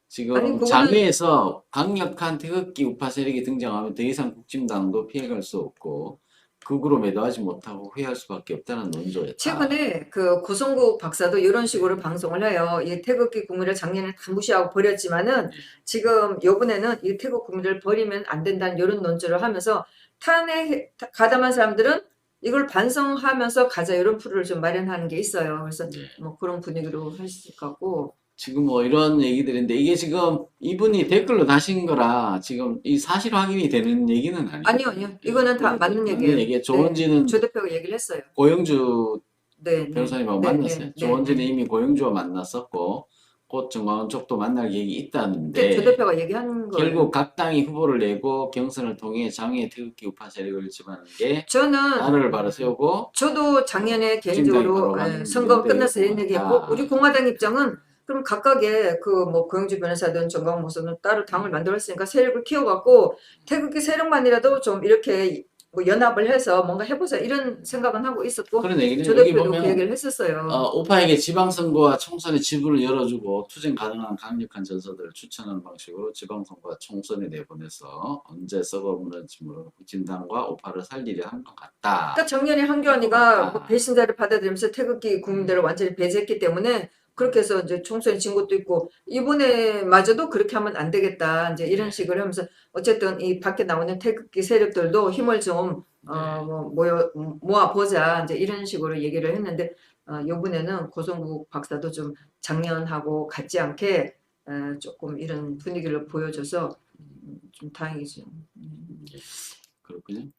지금 아니, 그거는- 장외에서 강력한 태극기 우파 세력이 등장하면 더 이상 국진당도 피해갈 수 없고 극으로 매도하지 못하고 회의할 수밖에 없다는 논조였다. 최근에 그 고성국 박사도 이런 식으로 방송을 해요. 이 태극기 국민을 작년에 다 무시하고 버렸지만은 지금 이번에는 이 태극 국민을 버리면 안 된다는 이런 논조를 하면서 탄핵 가담한 사람들은 이걸 반성하면서 가자 이런 프로를 좀 마련하는 게 있어요. 그래서 네. 뭐 그런 분위기로 할 수 있을 것 같고. 지금 뭐 이런 얘기들인데 이게 지금 이분이 댓글로 다신 거라 지금 이 사실 확인이 되는 얘기는 아니에요. 아니요. 이거는 다 맞는 얘기예요. 얘기예요. 조원진은 조 대표가 얘기를 했어요. 고영주 네, 변호사님하고 네, 만났어요. 네, 조원진은 네. 이미 고영주와 만났었고 곧 정광훈 쪽도 만날 계획이 조 있다는데 대표가 얘기하는 거예요. 결국 각 당이 후보를 내고 경선을 통해 장외 태극기 우파 세력을 집어넣는 게 저는 나라를 바로 세우고 저도 작년에 바로 개인적으로 가는 선거가 연대의 끝나서 이런 얘기했고 공화다. 우리 공화당 입장은 그럼 각각의 그 뭐 고영주 변호사든 정광훈 목사는 따로 당을 만들었으니까 세력을 키워갖고 태극기 세력만이라도 좀 이렇게 뭐 연합을 해서 뭔가 해보자 이런 생각은 하고 있었고 그런 얘기는 조 여기 대표도 그 보면 얘기를 했었어요. 우파에게 지방선거와 총선의 지분을 열어주고 투쟁 가능한 강력한 전서들을 추천하는 방식으로 지방선거와 총선에 내보내서 언제 썩어 무너질지 모르는 진당과 우파를 살리려 한 것 같다. 그러니까 작년에 한교안이가 뭐 배신자를 받아들이면서 태극기 국민들을 완전히 배제했기 때문에 그렇게 해서 이제 총선에 진 것도 있고 이번에 마저도 그렇게 하면 안 되겠다 이제 이런 식으로 하면서 어쨌든 이 밖에 나오는 태극기 세력들도 힘을 좀 모아 보자 이제 이런 식으로 얘기를 했는데 이번에는 고성국 박사도 좀 작년하고 같지 않게 조금 이런 분위기를 보여줘서 좀 다행이죠. 그렇군요.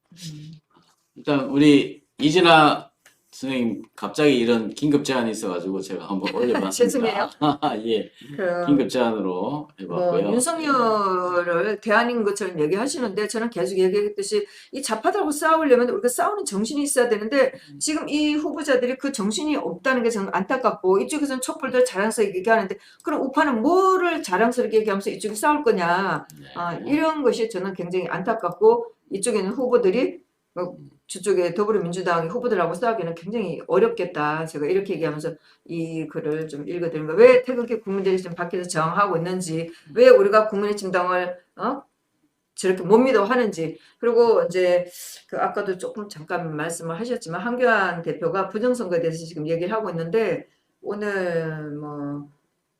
일단 우리 이진아 선생님 갑자기 이런 긴급 제안이 있어가지고 제가 한번 올려봤습니다. 죄송해요. 예, 그 긴급 제안으로 해봤고요. 윤석열을 대안인 것처럼 얘기하시는데 저는 계속 얘기했듯이 이 좌파들하고 싸우려면 우리가 싸우는 정신이 있어야 되는데 지금 이 후보자들이 그 정신이 없다는 게 저는 안타깝고 이쪽에서는 촛불들 자랑스럽게 얘기하는데 그럼 우파는 뭐를 자랑스럽게 얘기하면서 이쪽이 싸울 거냐 이런 것이 저는 굉장히 안타깝고 이쪽에는 후보들이 저쪽에 더불어민주당 후보들하고 싸우기는 굉장히 어렵겠다. 제가 이렇게 얘기하면서 이 글을 좀 읽어드린 거예요. 왜 태극기 국민들이 지금 밖에서 저항하고 있는지, 왜 우리가 국민의힘당을 저렇게 못 믿어 하는지. 그리고 이제 그 아까도 조금 잠깐 말씀을 하셨지만 한교안 대표가 부정선거에 대해서 지금 얘기를 하고 있는데 오늘 뭐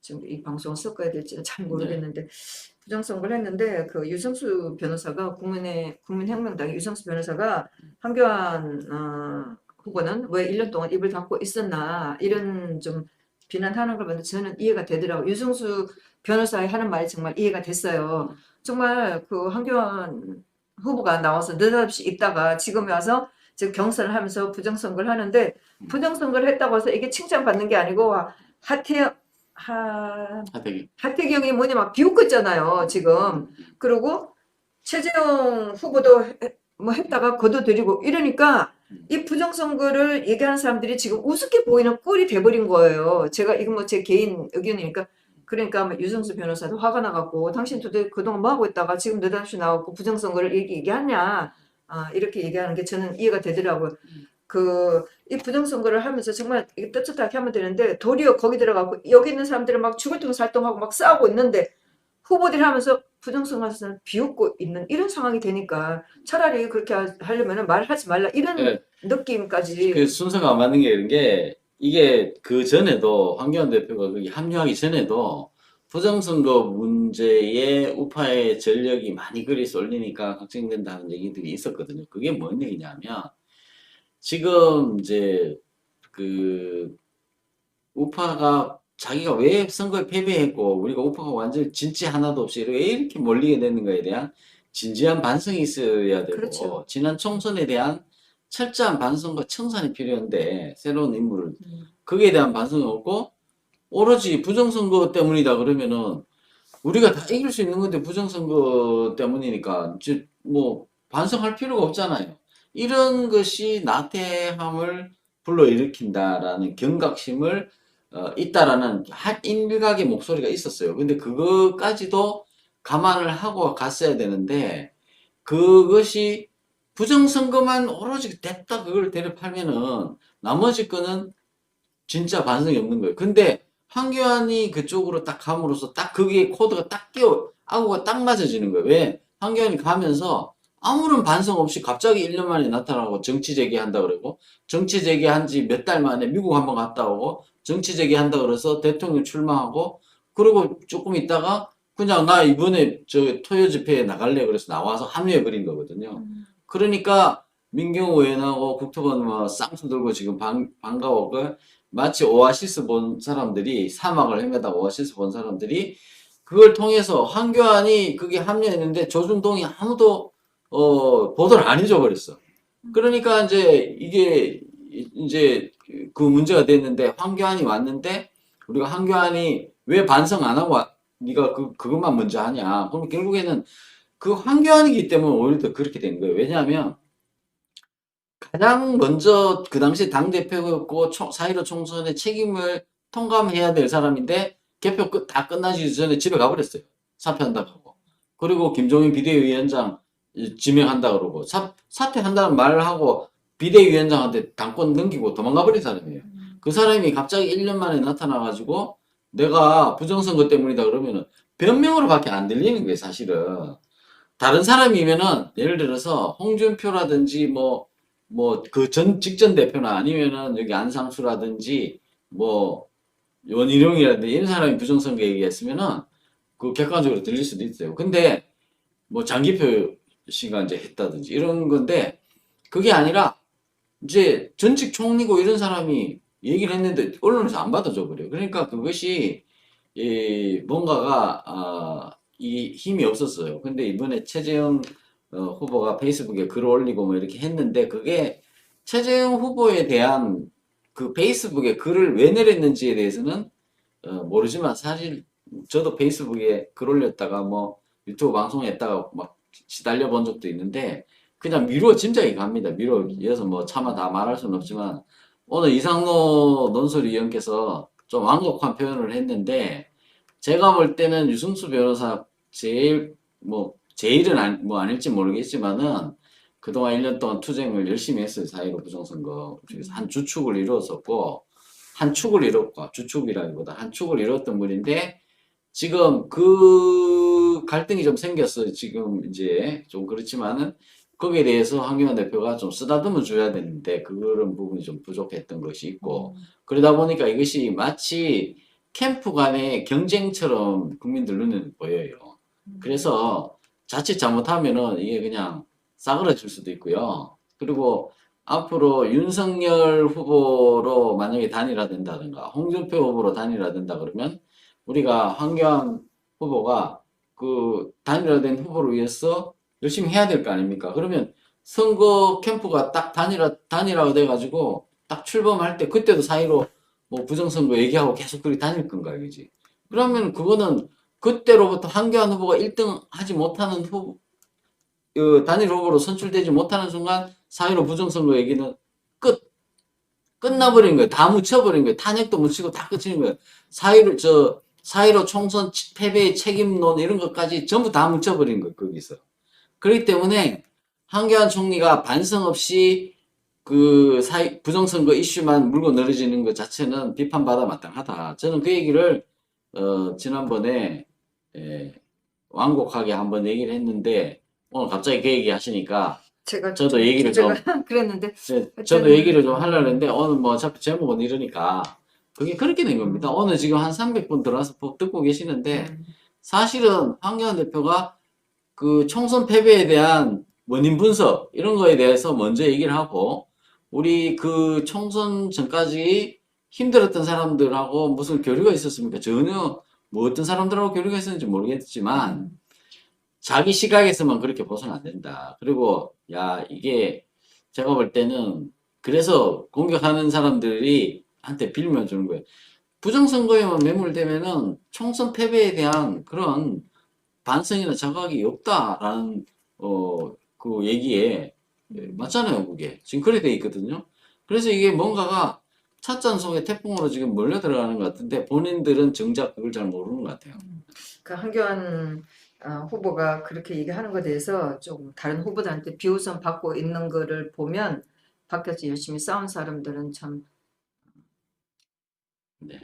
지금 이 방송을 섞어야 될지는 잘 모르겠는데 부정선거를 했는데 그 유성수 변호사가 국민혁명당의 유성수 변호사가 한교안 후보는 왜 1년 동안 입을 닫고 있었나 이런 좀 비난하는 걸 보는데 저는 이해가 되더라고요. 유성수 변호사의 하는 말이 정말 이해가 됐어요. 정말 그 한교안 후보가 나와서 느닷없이 있다가 지금 와서 지금 경선을 하면서 부정선거를 하는데 부정선거를 했다고 해서 이게 칭찬받는 게 아니고 하태경이 뭐냐 막 비웃겼잖아요 지금. 그리고 최재형 후보도 뭐 했다가 거둬들이고 이러니까 이 부정선거를 얘기하는 사람들이 지금 우습게 보이는 꼴이 돼버린 거예요. 제가 이건 뭐 제 개인 의견이니까. 그러니까 유성수 변호사도 화가 나갖고 당신 도대체 그동안 뭐 하고 있다가 지금 느닷없이 나왔고 부정선거를 얘기하냐 이렇게 얘기하는 게 저는 이해가 되더라고요. 이 부정선거를 하면서 정말 이게 떳떳하게 하면 되는데 도리어 거기 들어가고 여기 있는 사람들은 막 죽을 둥 살동하고 막 싸우고 있는데 후보들이 하면서 부정선거에서는 비웃고 있는 이런 상황이 되니까 차라리 그렇게 하려면 말하지 말라 이런 느낌까지. 그 순서가 안 맞는 게 이런 게 이게 그 전에도 황교안 대표가 거기 합류하기 전에도 부정선거 문제에 우파의 전력이 많이 글이 쏠리니까 걱정된다는 얘기들이 있었거든요. 그게 뭔 얘기냐면 지금 이제 그 우파가 자기가 왜 선거에 패배했고 우리가 우파가 완전 진지 하나도 없이 왜 이렇게 몰리게 되는 거에 대한 진지한 반성이 있어야 되고 그렇죠. 지난 총선에 대한 철저한 반성과 청산이 필요한데 새로운 인물을 거기에 대한 반성이 없고 오로지 부정선거 때문이다 그러면은 우리가 다 이길 수 있는 건데 부정선거 때문이니까 이제 뭐 반성할 필요가 없잖아요. 이런 것이 나태함을 불러일으킨다라는 경각심을 있다라는 한 일각의 목소리가 있었어요. 근데 그것까지도 감안을 하고 갔어야 되는데 그것이 부정선거만 오로지 됐다 그걸 대립하면은 나머지 거는 진짜 반성이 없는 거예요. 근데 황교안이 그쪽으로 딱 감으로써 딱 거기에 코드가 딱 아구가 딱 맞아지는 거예요. 왜? 황교안이 가면서 아무런 반성 없이 갑자기 1년 만에 나타나고 정치 재개한다 그러고 정치 재개한 지 몇 달 만에 미국 한번 갔다 오고 정치 재개한다 그래서 대통령 출마하고 그리고 조금 있다가 그냥 나 이번에 저 토요 집회에 나갈래 그래서 나와서 합류해 버린 거거든요. 그러니까 민경호 의원하고 국토관 뭐 쌍수 들고 지금 반가워. 마치 오아시스 본 사람들이 사막을 헤매다 오아시스 본 사람들이 그걸 통해서 황교안이 그게 합류했는데 조중동이 아무도 보도를 안 해줘 버렸어. 그러니까 이제 이게 이제 그 문제가 됐는데 황교안이 왔는데 우리가 황교안이 왜 반성 안 하고 네가 그것만 먼저 하냐? 그럼 결국에는 그 황교안이기 때문에 오히려 더 그렇게 된 거예요. 왜냐하면 가장 먼저 그 당시 당대표였고 4.15 총선의 책임을 통감해야 될 사람인데 개표 다 끝나기 전에 집에 가버렸어요. 사퇴한다고 하고. 그리고 김종인 비대위원장 지명한다 그러고 사퇴한다는 말을 하고 비대위원장한테 당권 넘기고 도망가 버린 사람이에요. 그 사람이 갑자기 1년 만에 나타나가지고 내가 부정선거 때문이다 그러면은 변명으로밖에 안 들리는 거예요, 사실은. 다른 사람이면은 예를 들어서 홍준표라든지 그 직전 대표나 아니면은 여기 안상수라든지 뭐 원희룡이라든지 이런 사람이 부정선거 얘기했으면은 그 객관적으로 들릴 수도 있어요. 근데 뭐 장기표 씨가 이제 했다든지 이런 건데 그게 아니라 이제 전직 총리고 이런 사람이 얘기를 했는데 언론에서 안 받아줘 버려요. 그러니까 그것이 뭔가가 이 힘이 없었어요. 근데 이번에 최재형 후보가 페이스북에 글을 올리고 뭐 이렇게 했는데 그게 최재형 후보에 대한 그 페이스북에 글을 왜 내렸는지에 대해서는 모르지만 사실 저도 페이스북에 글 올렸다가 뭐 유튜브 방송했다가 막 시달려 본 적도 있는데 그냥 미루어 짐작이 갑니다. 미루어 이어서 뭐 차마 다 말할 수는 없지만 오늘 이상로 논설위원께서 좀 완곡한 표현을 했는데 제가 볼 때는 유승수 변호사 제일은 아닐지 모르겠지만은 그동안 1년 동안 투쟁을 열심히 했어요. 4.15 부정선거 중에서 한 주축을 이루었었고 한 축을 이뤘고 주축이라기보다 한 축을 이뤘던 분인데 지금 그 갈등이 좀 생겼어요. 지금 이제 좀 그렇지만은 거기에 대해서 황교안 대표가 좀 쓰다듬어 줘야 되는데 그런 부분이 좀 부족했던 것이 있고 그러다 보니까 이것이 마치 캠프 간의 경쟁처럼 국민들 눈에는 보여요. 그래서 자칫 잘못하면은 이게 그냥 싸그러질 수도 있고요. 그리고 앞으로 윤석열 후보로 만약에 단일화된다든가 홍준표 후보로 단일화된다 그러면 우리가 황교안 후보가 그 단일화된 후보를 위해서 열심히 해야 될 거 아닙니까? 그러면 선거 캠프가 딱 단일화가 돼가지고 딱 출범할 때 그때도 사이로 뭐 부정선거 얘기하고 계속 그렇게 다닐 건가, 그지? 그러면 그거는 그때로부터 황교안 후보가 1등 하지 못하는 단일 후보로 선출되지 못하는 순간 4.15 부정선거 얘기는 끝나버린 거예요. 다 묻혀버린 거예요. 탄핵도 묻히고 다 끝이는 거예요. 4.15 총선 패배의 책임론 이런 것까지 전부 다 묻혀버린 거예요. 거기서. 그렇기 때문에 황교안 총리가 반성 없이 부정선거 이슈만 물고 늘어지는 것 자체는 비판받아 마땅하다. 저는 그 얘기를 지난번에 완곡하게 한번 얘기를 했는데 오늘 갑자기 그 얘기 하시니까 저도 얘기를 좀 그랬는데 저도 얘기를 좀 하려고 했는데 오늘 뭐 어차피 제목은 이러니까 그게 그렇게 된 겁니다. 오늘 지금 한 300분 들어와서 듣고 계시는데 사실은 황교안 대표가 그 총선 패배에 대한 원인 분석 이런 거에 대해서 먼저 얘기를 하고 우리 그 총선 전까지 힘들었던 사람들하고 무슨 교류가 있었습니까? 전혀 뭐 어떤 사람들하고 교류가 있었는지 모르겠지만 자기 시각에서만 그렇게 보서는 안 된다. 그리고 이게 제가 볼 때는 그래서 공격하는 사람들이 한테 빌면 주는 거예요. 부정선거에만 매몰되면은 총선 패배에 대한 그런 반성이나 자각이 없다라는 그 얘기에 맞잖아요. 그게 지금 그래 돼 있거든요. 그래서 이게 뭔가가 찻잔 속에 태풍으로 지금 몰려 들어가는 것 같은데 본인들은 정작 그걸 잘 모르는 것 같아요. 그 황교안 후보가 그렇게 얘기하는 것에 대해서 좀 다른 후보들한테 비웃음 받고 있는 거를 보면 밖에서 열심히 싸운 사람들은 참 네.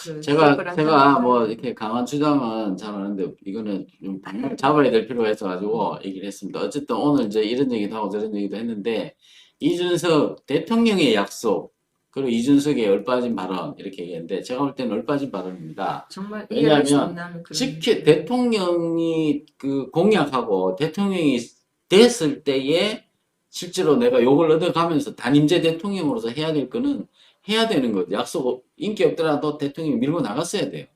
그 제가 뭐 이렇게 강한 주장은 잘 아는데 이거는 좀 방향을 잡아야 될 필요가 있어가지고 얘기를 했습니다. 어쨌든 오늘 이제 이런 얘기도 하고 저런 얘기도 했는데 이준석 대통령의 약속 그리고 이준석의 얼빠진 발언 이렇게 얘기했는데 제가 볼 때는 얼빠진 발언입니다. 정말 이해할 수 왜냐하면 없는 그런 대통령이 그 공약하고 대통령이 됐을 때에 실제로 내가 요걸 얻어가면서 단임제 대통령으로서 해야 될 거는 해야 되는 거죠. 약속, 인기 없더라도 대통령이 밀고 나갔어야 돼요.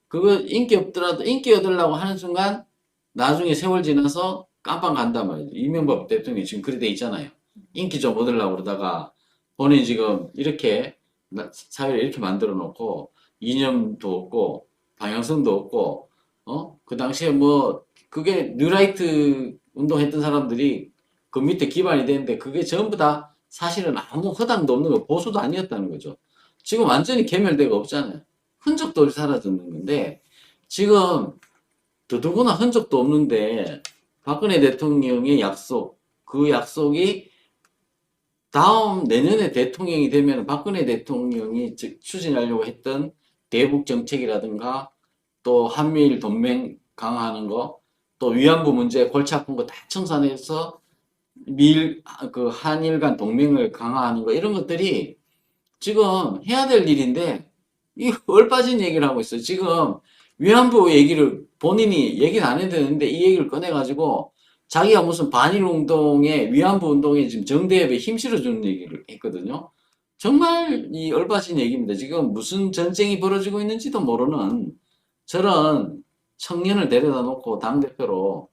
그거 인기 없더라도 인기 얻으려고 하는 순간 나중에 세월 지나서 깜빵 간단 말이죠. 이명박 대통령이 지금 그래 돼 있잖아요. 인기 좀 얻으려고 그러다가 본인이 지금 이렇게 사회를 이렇게 만들어 놓고 이념도 없고 방향성도 없고 그 당시에 뭐 그게 뉴라이트 운동했던 사람들이 그 밑에 기반이 되는데 그게 전부 다 사실은 아무 허당도 없는 거 보수도 아니었다는 거죠. 지금 완전히 개멸되고 없잖아요. 흔적도 없이 사라졌는 건데 지금 더더구나 흔적도 없는데 박근혜 대통령의 약속, 그 약속이 다음 내년에 대통령이 되면 박근혜 대통령이 추진하려고 했던 대북 정책이라든가 또 한미일 동맹 강화하는 거, 또 위안부 문제 골치 아픈 거 다 청산해서 그 한일 간 동맹을 강화하는 거 이런 것들이 지금 해야 될 일인데 이 얼빠진 얘기를 하고 있어요. 지금 위안부 얘기를 본인이 얘기는 안 해도 되는데 이 얘기를 꺼내가지고 자기가 무슨 반일 운동에 위안부 운동에 지금 정대협에 힘 실어주는 얘기를 했거든요. 정말 이 얼빠진 얘기입니다. 지금 무슨 전쟁이 벌어지고 있는지도 모르는 저런 청년을 데려다 놓고 당대표로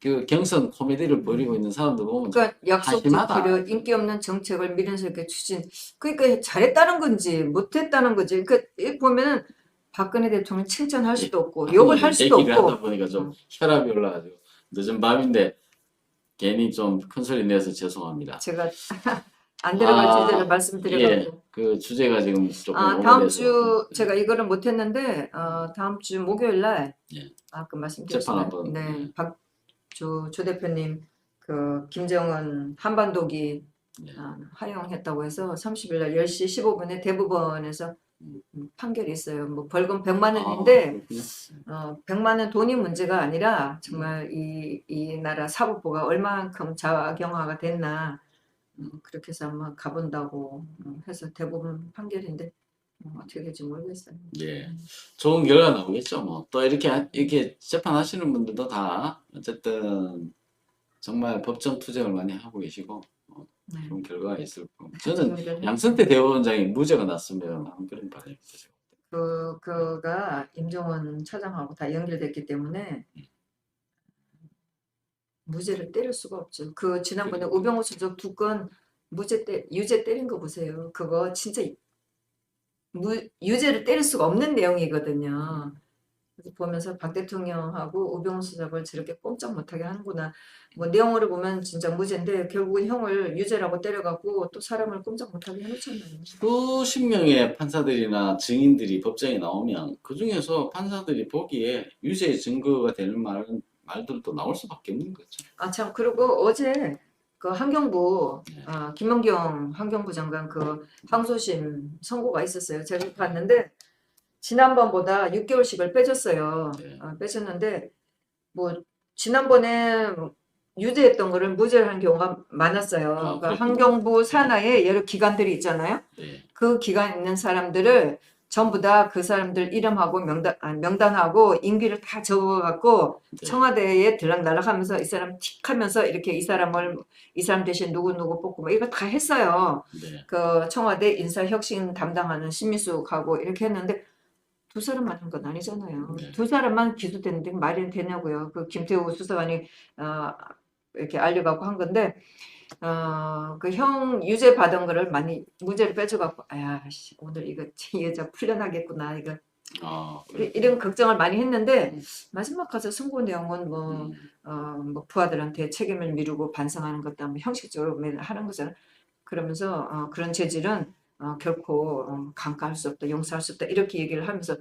그 경선 코미디를 벌이고 있는 사람들 보면 그러니까 약속 한심하다. 지키려 인기 없는 정책을 미련스럽게 추진. 그러니까 잘했다는 건지 못했다는 건지. 그러니까 이 보면은 박근혜 대통령 칭찬할 수도 없고 욕을 할 수도 얘기를 하다 없고. 보니까 좀 혈압이 올라가지고 늦은 밤인데 괜히 좀 큰 소리 내서 죄송합니다. 제가 안 들어갈 아, 주제를 예, 말씀드려가지고. 그 주제가 지금 조금 다음 오래돼서 주 제가 이거를 못했는데 다음 주 목요일 날 예. 아까 재판 말씀드렸잖아요. 한번 네, 조 대표님 그 김정은 한반도기 예. 활용했다고 해서 30일 날 10시 15분에 대법원에서 판결이 있어요. 뭐 벌금 100만 원인데 그렇군요. 100만 원 돈이 문제가 아니라 정말 이 나라 사법부가 얼마만큼 자경화가 됐나 그렇게 해서 한번 가본다고 해서 대법원 판결인데 어떻게 될지 모르겠어요. 예. 좋은 결과 나오겠죠. 뭐 또 이렇게 재판하시는 분들도 다 어쨌든 정말 법정 투쟁을 많이 하고 계시고 네. 좋은 결과가 있을 거고 저는 지금까지 양승태 대법원장이 무죄가 났으면 하는 그런 바람이 있어요. 그가 임종원 차장하고 다 연결됐기 때문에 무죄를 때릴 수가 없죠. 그 지난번에 우병우 수석 2건 유죄 때린 거 보세요. 그거 진짜 유죄를 때릴 수가 없는 내용이거든요. 그래서 보면서 박 대통령하고 우병우 수석을 저렇게 꼼짝 못하게 하는구나. 뭐 내용으로 보면 진짜 무죄인데 결국은 형을 유죄라고 때려갖고 또 사람을 꼼짝 못하게 해놓잖아요. 수십 명의 판사들이나 증인들이 법정에 나오면 그 중에서 판사들이 보기에 유죄 증거가 되는 말들도 나올 수밖에 없는 거죠. 참 그리고 어제 그 환경부 네. 김원경 환경부 장관 그 항소심 선고가 있었어요. 제가 봤는데 지난번보다 6개월씩을 빼줬어요. 네. 빼줬는데 뭐 지난번에 유죄했던 거를 무죄를 한 경우가 많았어요. 그러니까 그렇군요. 환경부 산하에 여러 기관들이 있잖아요. 네. 그 기관에 있는 사람들을 전부 다 그 사람들 이름하고 명단하고 임기를 다 적어갖고 네. 청와대에 들락날락하면서 이 사람 틱하면서 이렇게 이 사람 대신 누구 뽑고 뭐 이거 다 했어요. 네. 그 청와대 인사혁신 담당하는 신미숙하고 이렇게 했는데 두 사람만 한 건 아니잖아요. 네. 두 사람만 기소됐는데 말이 되냐고요. 그 김태우 수사관이 이렇게 알려갖고 한 건데 그 형 유죄 받은 거를 많이 무죄를 빼줘갖고 아야씨 오늘 이거 이 여자 풀려나겠구나 이거 이런 걱정을 많이 했는데 마지막 가서 선고 내용은 뭐 부하들한테 책임을 미루고 반성하는 것도 뭐 형식적으로 하는 거잖아요. 그러면서 그런 재질은 결코 강가할 수 없다, 용서할 수 없다 이렇게 얘기를 하면서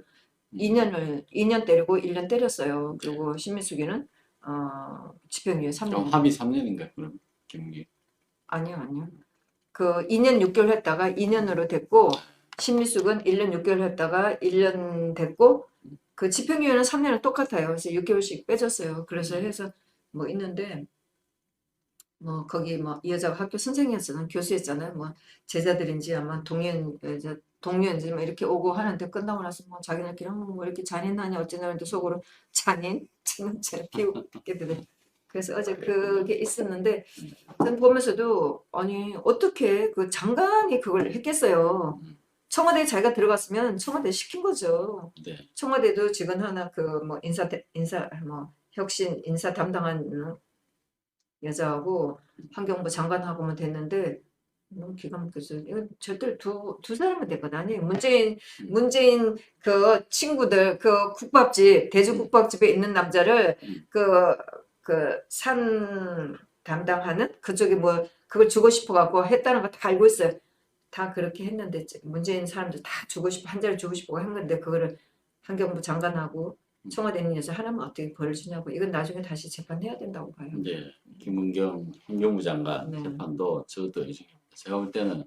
2년 때리고 1년 때렸어요. 그리고 신미숙이는 집행유예 3년. 합의 3년인가 그럼 경기. 아니요. 그 2년 6개월 했다가 2년으로 됐고 신미숙은 1년 6개월 했다가 1년 됐고 그 집행유예는 3년은 똑같아요. 그래서 6개월씩 빼줬어요. 그래서 해서 뭐 있는데 뭐 거기 뭐 이 여자가 학교 선생이었잖아요. 교수였잖아요. 뭐 제자들인지 아마 동료인지 뭐 이렇게 오고 하는데 끝나고 나서 뭐 자기네끼리 뭐 이렇게 잔인하냐 어쩌냐 하는데 속으로 잔인? 저는 피우게 되더라고요. 그래서 어제 그게 있었는데 저는 보면서도 아니 어떻게 그 장관이 그걸 했겠어요. 청와대에 자기가 들어갔으면 청와대 시킨 거죠. 네. 청와대도 직원 하나 그 뭐 인사 뭐 혁신 인사 담당한 여자하고 환경부 장관하고만 됐는데 너무 기가 막혀서 이건 절대 두 사람은 됐거든. 아니 문재인 그 친구들 그 국밥집 대주국밥집에 있는 남자를 그 산 담당하는 그쪽에 뭐 그걸 주고 싶어 갖고 했다는 거 다 알고 있어요. 다 그렇게 했는데 문재인 사람들 다 주고 싶어 한 자리 주고 싶어 한 건데 그거를 환경부 장관하고 청와대 있는 여자 하나만 어떻게 벌을 주냐고 이건 나중에 다시 재판해야 된다고 봐요. 네. 김은경 환경부 장관 네. 재판도 저것도 제가 볼 때는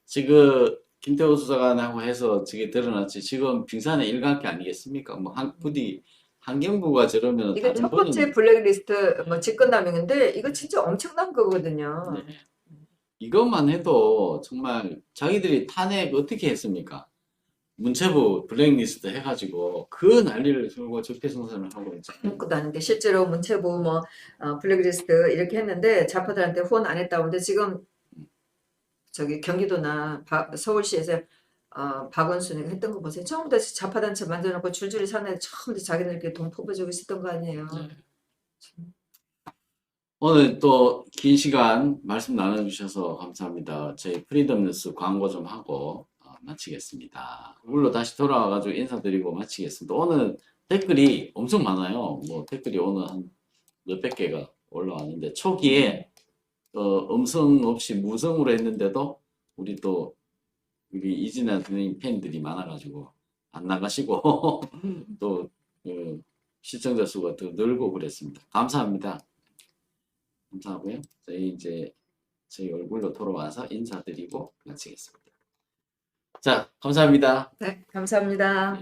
지금 김태호 수사관하고 해서 저게 드러났지 지금 빙산의 일각이 아니겠습니까? 뭐 부디 환경부가 저러면 이거 다른 첫 번째 블랙리스트 뭐 직권남용인데 이거 진짜 엄청난 거거든요. 네. 이것만 해도 정말 자기들이 탄핵 어떻게 했습니까? 문체부 블랙리스트 해가지고 그 난리를 들고 적폐청산을 하고 있잖아요. 아무것도 아닌데 실제로 문체부 뭐 블랙리스트 이렇게 했는데 좌파들한테 후원 안 했다고 근데 지금 저기 경기도나 서울시에서 박원순이가 했던 거 보세요. 처음부터 좌파단체 만들어놓고 줄줄이 사는데 처음부터 자기들끼리 돈 퍼부어주고 있었던 거 아니에요. 네. 오늘 또 긴 시간 말씀 나눠주셔서 감사합니다. 저희 프리덤 뉴스 광고 좀 하고 마치겠습니다. 물로 다시 돌아와가지고 인사드리고 마치겠습니다. 오늘 댓글이 엄청 많아요. 뭐 댓글이 오늘 한 몇백 개가 올라왔는데 초기에 음성 없이 무성으로 했는데도 우리 또 우리 이진아 선생님 팬들이 많아가지고 안 나가시고 또 시청자 수가 더 늘고 그랬습니다. 감사합니다. 감사하고요. 저희 얼굴로 돌아와서 인사드리고 마치겠습니다. 자, 감사합니다. 네, 감사합니다.